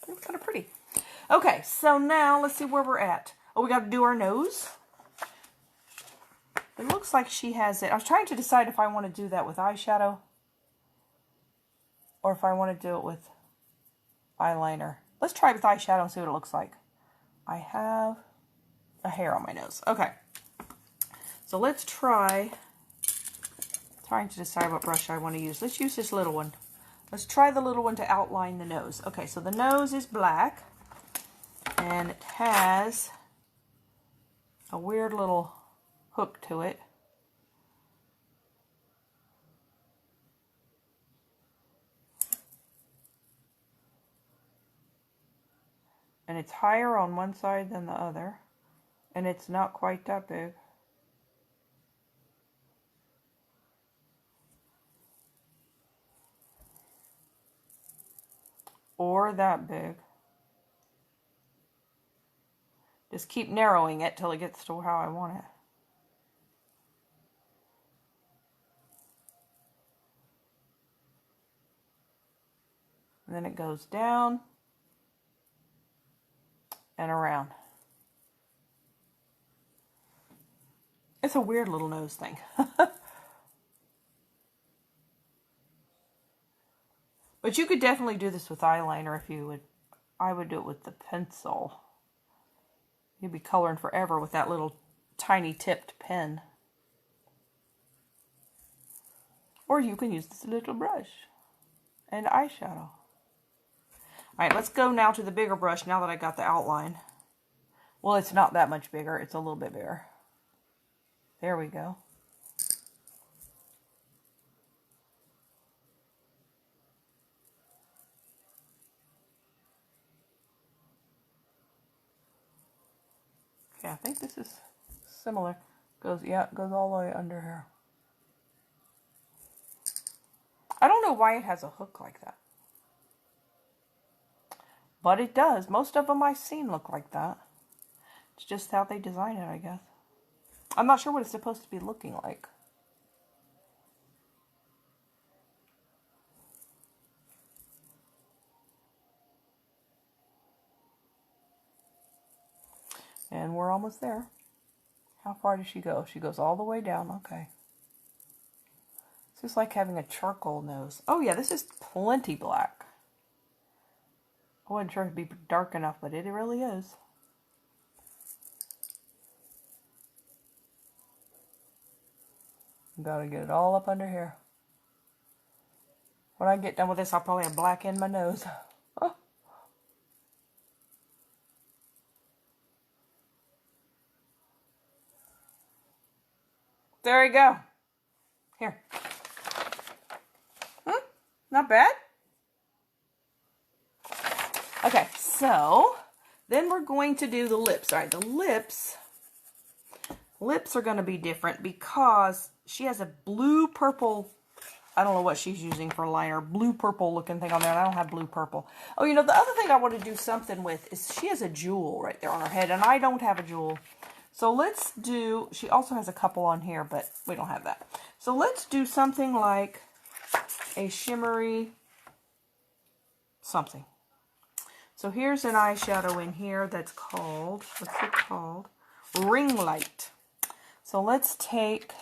It's kind of pretty. Okay, so now let's see where we're at. Oh, we got to do our nose. It looks like she has it. I was trying to decide if I want to do that with eyeshadow or if I want to do it with eyeliner. Let's try it with eyeshadow and see what it looks like. I have a hair on my nose. Okay. So let's trying to decide what brush I want to use. Let's use this little one. Let's try the little one to outline the nose. Okay, so the nose is black and it has a weird little hook to it. And it's higher on one side than the other. And it's not quite that big. Or that big. Just keep narrowing it till it gets to how I want it. And then it goes down and around. It's a weird little nose thing. But you could definitely do this with eyeliner if you would. I would do it with the pencil. You'd be coloring forever with that little tiny tipped pen. Or you can use this little brush and eyeshadow. Alright, let's go now to the bigger brush now that I got the outline. Well, it's not that much bigger. It's a little bit bigger. There we go. Okay, I think this is similar. Yeah, it goes all the way under here. I don't know why it has a hook like that. But it does. Most of them I've seen look like that. It's just how they design it, I guess. I'm not sure what it's supposed to be looking like. And we're almost there. How far does she go? She goes all the way down. Okay. It's just like having a charcoal nose. Oh yeah, this is plenty black. I wasn't sure it'd be dark enough, but it really is. Gotta get it all up under here. When I get done with this, I'll probably have black in my nose. Oh. There you go. Here. Not bad. Okay, so then we're going to do the lips. All right, the lips are going to be different because she has a blue-purple, I don't know what she's using for liner, blue-purple looking thing on there, and I don't have blue-purple. Oh, you know, the other thing I want to do something with is she has a jewel right there on her head, and I don't have a jewel. So let's do, she also has a couple on here, but we don't have that. So let's do something like a shimmery something. So here's an eyeshadow in here that's called, what's it called? Ring Light. So let's take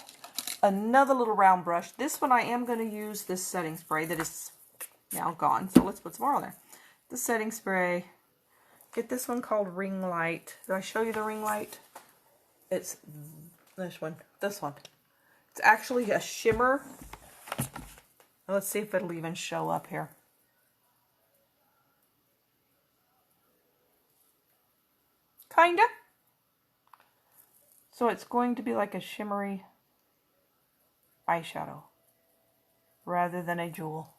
another little round brush. This one I am going to use this setting spray that is now gone. So let's put some more on there. The setting spray. Get this one called Ring Light. Did I show you the Ring Light? It's this one. This one. It's actually a shimmer. Let's see if it'll even show up here. Kinda. So it's going to be like a shimmery eyeshadow rather than a jewel.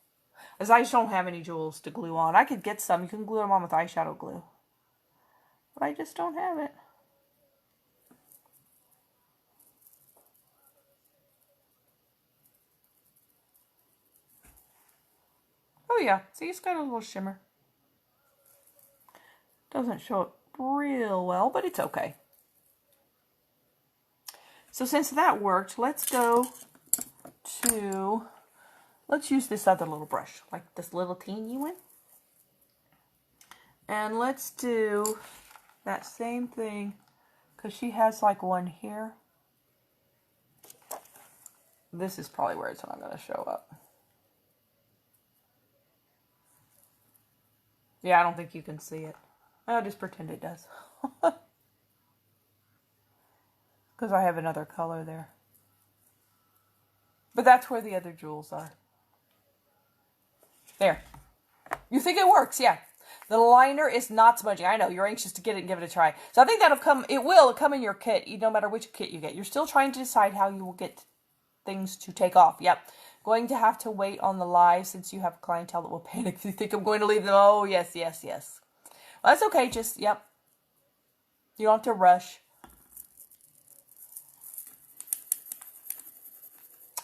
As I just don't have any jewels to glue on. I could get some. You can glue them on with eyeshadow glue. But I just don't have it. Oh yeah, see, it's got a little shimmer. Doesn't show up real well, but it's okay. So since that worked, let's go to, let's use this other little brush, like this little teeny one. And let's do that same thing, because she has like one here. This is probably where it's not going to show up. Yeah, I don't think you can see it. I'll just pretend it does. Because I have another color there. But that's where the other jewels are. There. You think it works? Yeah. The liner is not smudging. I know, you're anxious to get it and give it a try. So I think that'll come, it will come in your kit, no matter which kit you get. You're still trying to decide how you will get things to take off. Yep. Going to have to wait on the live since you have clientele that will panic if you think I'm going to leave them. Oh, yes, yes, yes. Well, that's okay. Just, yep. You don't have to rush.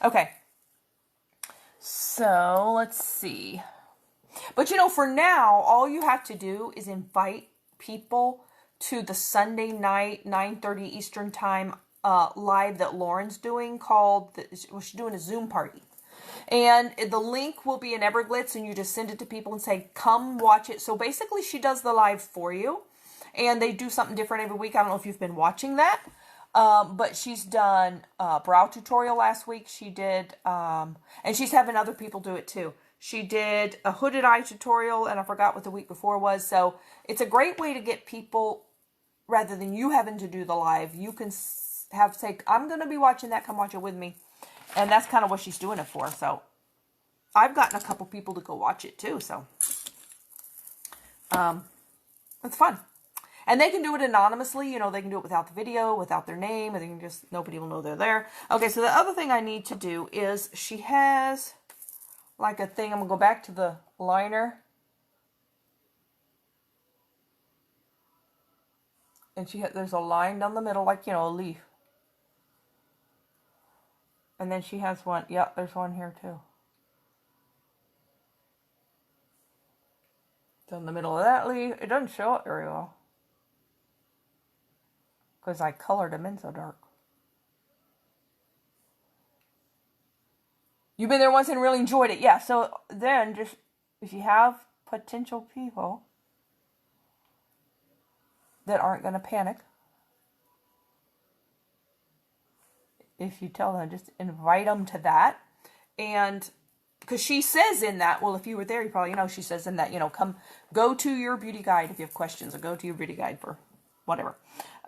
Okay. So, let's see. But, you know, for now, all you have to do is invite people to the Sunday night, 9:30 Eastern Time live that Lauren's doing called, she's doing a Zoom party. And the link will be in Everglitz, and you just send it to people and say, come watch it. So basically, she does the live for you, and they do something different every week. I don't know if you've been watching that, but she's done a brow tutorial last week. She did, and she's having other people do it too. She did a hooded eye tutorial, and I forgot what the week before was. So it's a great way to get people, rather than you having to do the live, you can say, I'm going to be watching that, come watch it with me. And that's kind of what she's doing it for. So I've gotten a couple people to go watch it too. So it's fun. And they can do it anonymously. You know, they can do it without the video, without their name. And they can just, nobody will know they're there. Okay, so the other thing I need to do is she has like a thing. I'm going to go back to the liner. And there's a line down the middle, like, you know, a leaf. And then she has one. Yep, there's one here too. Down the middle of that leaf. It doesn't show up very well, because I colored them in so dark. You've been there once and really enjoyed it. Yeah, so then just, if you have potential people that aren't going to panic, if you tell them, just invite them to that. And because she says in that, well, if you were there, you probably know, she says in that, you know, go to your beauty guide if you have questions, or go to your beauty guide for whatever.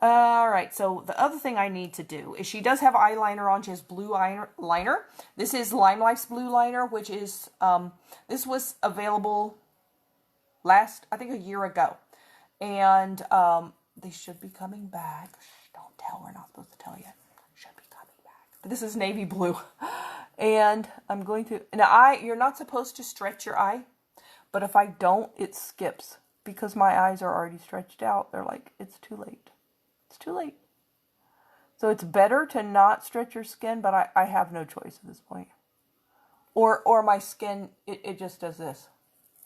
All right, so the other thing I need to do is, she does have eyeliner on. She has blue liner. This is Lime Life's blue liner, which is, this was available last, I think, a year ago. And they should be coming back. Shh, don't tell, we're not supposed to tell yet. Should be coming back. But this is navy blue. And I'm going to, now you're not supposed to stretch your eye, but if I don't, it skips, because my eyes are already stretched out. They're like, it's too late. It's too late. So it's better to not stretch your skin, but I have no choice at this point. Or my skin, it just does this.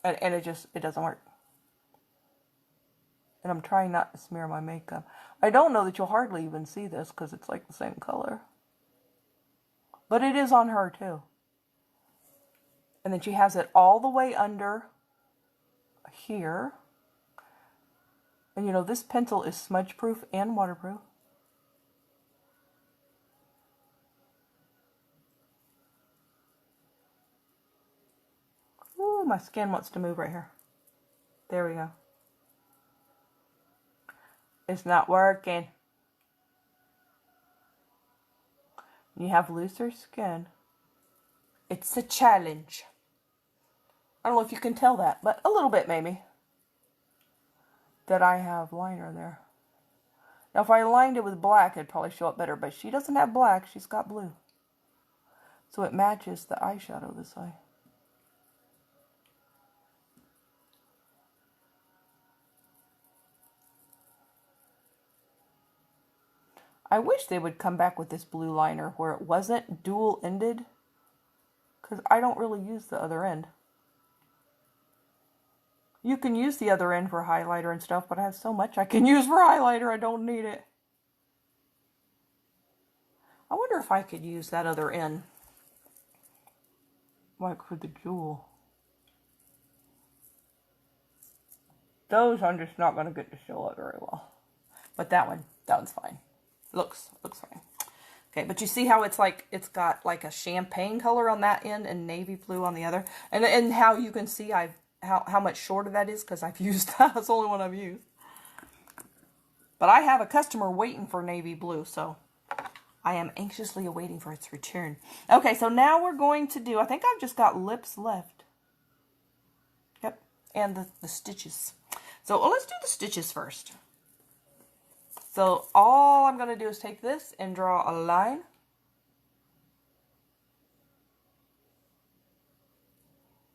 And it doesn't work. And I'm trying not to smear my makeup. I don't know that you'll hardly even see this, because it's like the same color. But it is on her too. And then she has it all the way under here. And you know, this pencil is smudge proof and waterproof. Ooh, my skin wants to move right here. There we go. It's not working. You have looser skin. It's a challenge. I don't know if you can tell that, but a little bit maybe. That I have liner there. Now if I lined it with black, it'd probably show up better, but she doesn't have black, she's got blue. So it matches the eyeshadow this way. I wish they would come back with this blue liner where it wasn't dual-ended, because I don't really use the other end. You can use the other end for highlighter and stuff, but I have so much I can use for highlighter, I don't need it. I wonder if I could use that other end, like for the jewel. Those I'm just not going to get to show up very well. But that one's fine. Looks fine. Okay, but you see how it's like, it's got like a champagne color on that end and navy blue on the other. And how you can see how much shorter that is, because I've used that. That's the only one I've used. But I have a customer waiting for navy blue, so I am anxiously awaiting for its return. Okay, so now we're going to do, I think I've just got lips left. Yep, and the stitches. So let's do the stitches first. So all I'm going to do is take this and draw a line.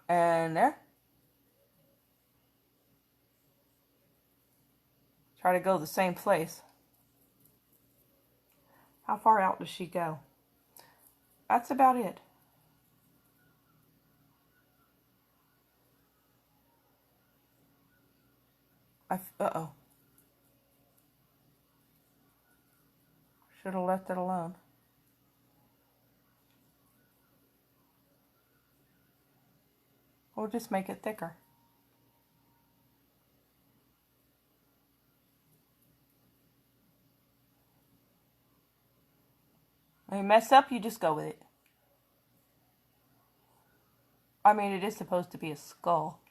And there. Try to go the same place. How far out does she go? That's about it. Uh-oh. Should have left it alone. We'll just make it thicker. When you mess up, you just go with it. I mean, it is supposed to be a skull.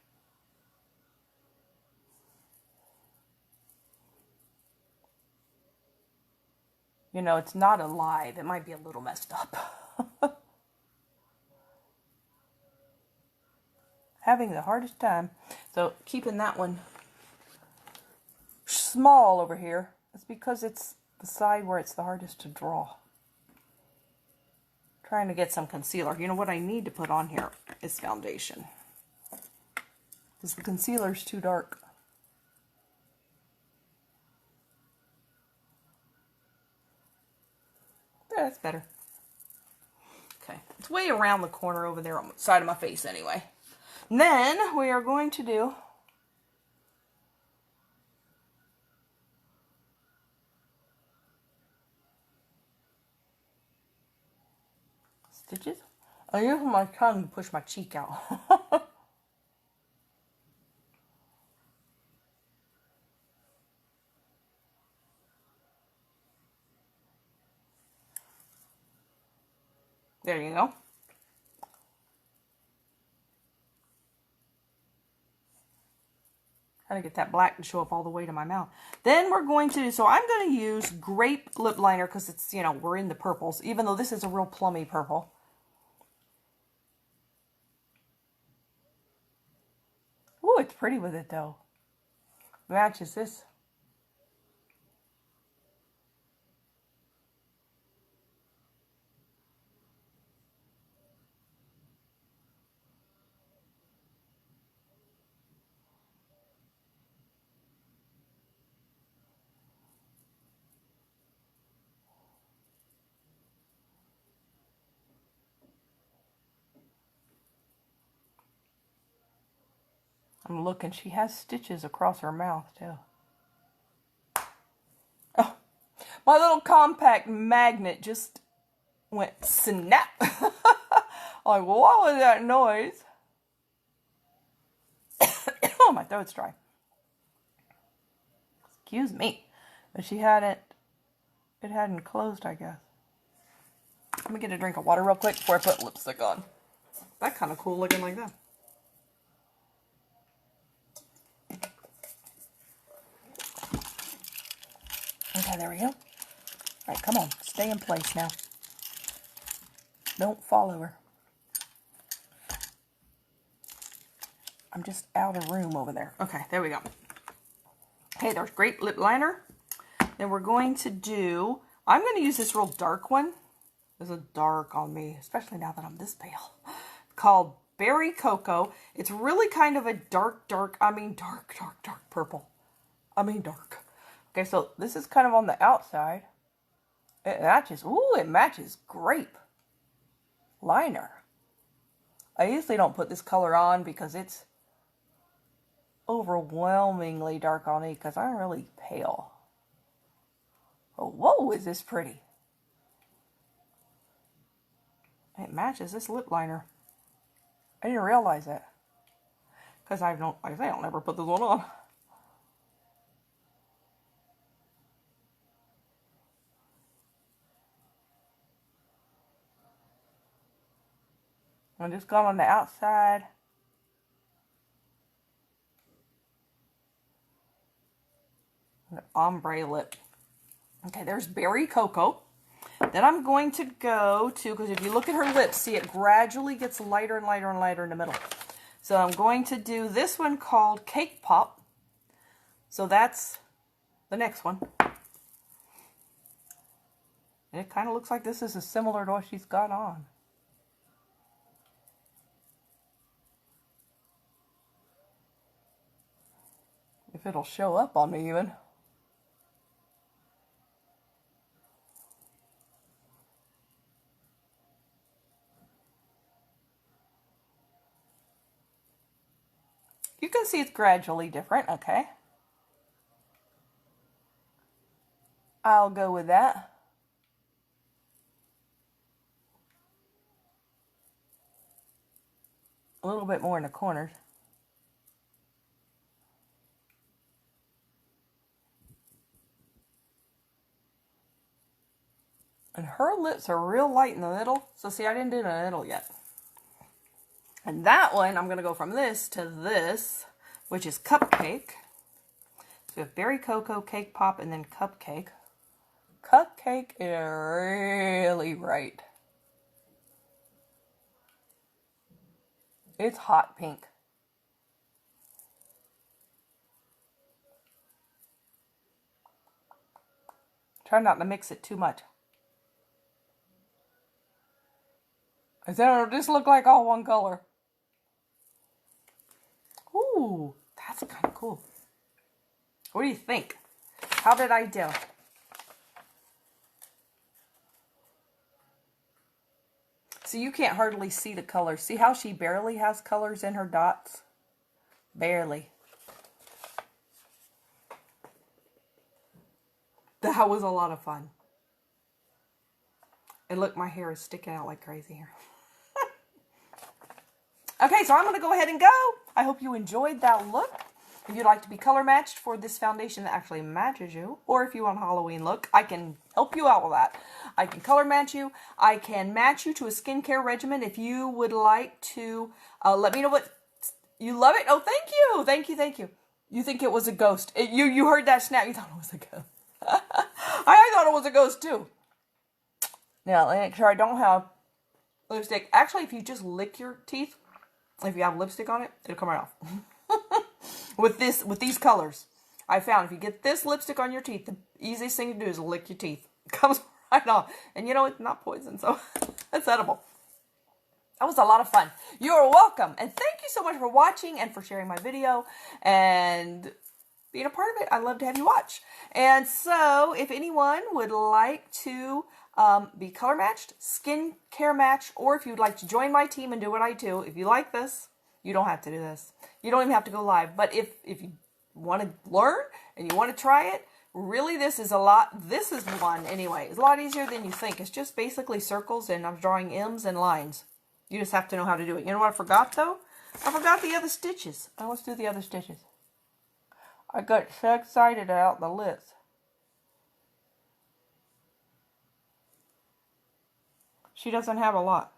You know, it's not alive. It might be a little messed up. Having the hardest time. So keeping that one small over here. It's because it's the side where it's the hardest to draw. Trying to get some concealer. You know what I need to put on here is foundation. Because the concealer's too dark. There, that's better. Okay, it's way around the corner over there on the side of my face anyway. And then we are going to do stitches. I use my tongue to push my cheek out. There you go. Trying to get that black to show up all the way to my mouth. Then we're going to, so I'm going to use grape lip liner because it's, you know, we're in the purples, even though this is a real plummy purple. Ooh, it's pretty with it though. Matches this. I'm looking. She has stitches across her mouth, too. Oh, my little compact magnet just went snap. Like, what was that noise? Oh, my throat's dry. Excuse me. But she hadn't, it hadn't closed, I guess. Let me get a drink of water real quick before I put lipstick on. That kind of cool looking like that. Okay, there we go. All right, come on. Stay in place now. Don't fall over. I'm just out of room over there. Okay, there we go. Okay, there's grape lip liner. Then we're going to do, I'm going to use this real dark one. This is dark on me, especially now that I'm this pale. Called Berry Cocoa. It's really kind of a dark purple. I mean dark. Okay, so this is kind of on the outside. It matches, ooh, it matches grape liner. I usually don't put this color on because it's overwhelmingly dark on me because I'm really pale. Oh, whoa, is this pretty. It matches this lip liner. I didn't realize that. Because I don't never put this one on. I'm just going on the outside. The ombre lip. Okay, there's Berry Cocoa. Then I'm going to go to, because if you look at her lips, see it gradually gets lighter and lighter and lighter in the middle. So I'm going to do this one called Cake Pop. So that's the next one. And it kind of looks like this is similar to what she's got on. If it'll show up on me even. You can see it's gradually different, okay? I'll go with that. A little bit more in the corners. And her lips are real light in the middle. So see, I didn't do the middle yet. And that one, I'm going to go from this to this, which is Cupcake. So we have Berry Cocoa, Cake Pop, and then Cupcake. Cupcake is really bright. It's hot pink. Try not to mix it too much. It'll just look like all one color. Ooh, that's kind of cool. What do you think? How did I do? So you can't hardly see the colors. See how she barely has colors in her dots? Barely. That was a lot of fun. And look, my hair is sticking out like crazy here. Okay, so I'm going to go ahead and go. I hope you enjoyed that look. If you'd like to be color matched for this foundation that actually matches you, or if you want a Halloween look, I can help you out with that. I can color match you. I can match you to a skincare regimen if you would like to. Let me know what you love it. Oh, thank you. Thank you. Thank you. You think it was a ghost. You heard that snap. You thought it was a ghost. I thought it was a ghost too. Now, make sure I don't have lipstick. Actually, if you just lick your teeth, if you have lipstick on it, it'll come right off. With these colors, I found if you get this lipstick on your teeth, the easiest thing to do is lick your teeth. It comes right off. And you know, it's not poison, so it's edible. That was a lot of fun. You're welcome. And thank you so much for watching and for sharing my video and being a part of it. I love to have you watch. And so if anyone would like to be color matched, skin care matched, or if you'd like to join my team and do what I do, if you like this, you don't have to do this. You don't even have to go live. But if you want to learn and you want to try it, really this is one anyway. It's a lot easier than you think. It's just basically circles and I'm drawing M's and lines. You just have to know how to do it. You know what I forgot though? I forgot the other stitches. Now let's do the other stitches. I got so excited about the list. She doesn't have a lot.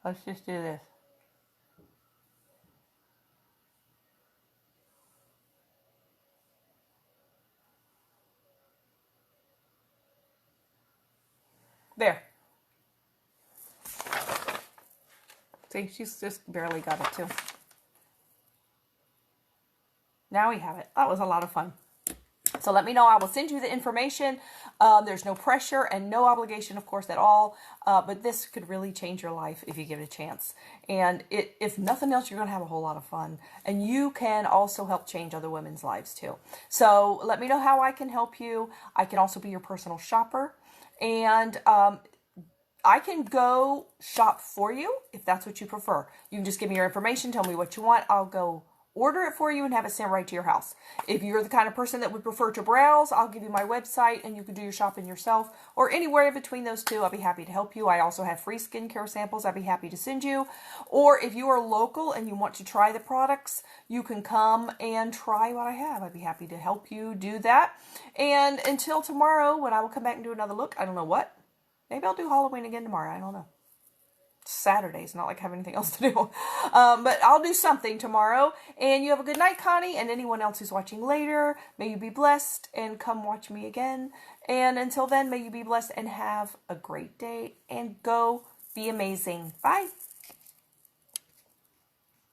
Let's just do this. There. See, she's just barely got it too. Now we have it. That was a lot of fun. So let me know. I will send you the information. There's no pressure and no obligation, of course, at all. But this could really change your life if you give it a chance. And if nothing else, you're going to have a whole lot of fun. And you can also help change other women's lives too. So let me know how I can help you. I can also be your personal shopper. And I can go shop for you if that's what you prefer. You can just give me your information, tell me what you want. I'll go order it for you and have it sent right to your house. If you're the kind of person that would prefer to browse, I'll give you my website and you can do your shopping yourself, or anywhere in between those two. I'll be happy to help you. I also have free skincare samples I'd be happy to send you. Or if you are local and you want to try the products, you can come and try what I have. I'd be happy to help you do that. And until tomorrow, when I will come back and do another look, I don't know what. Maybe I'll do Halloween again tomorrow. I don't know. Saturday. It's not like I have anything else to do. But I'll do something tomorrow. And you have a good night, Connie. And anyone else who's watching later, may you be blessed and come watch me again. And until then, may you be blessed and have a great day. And go be amazing. Bye.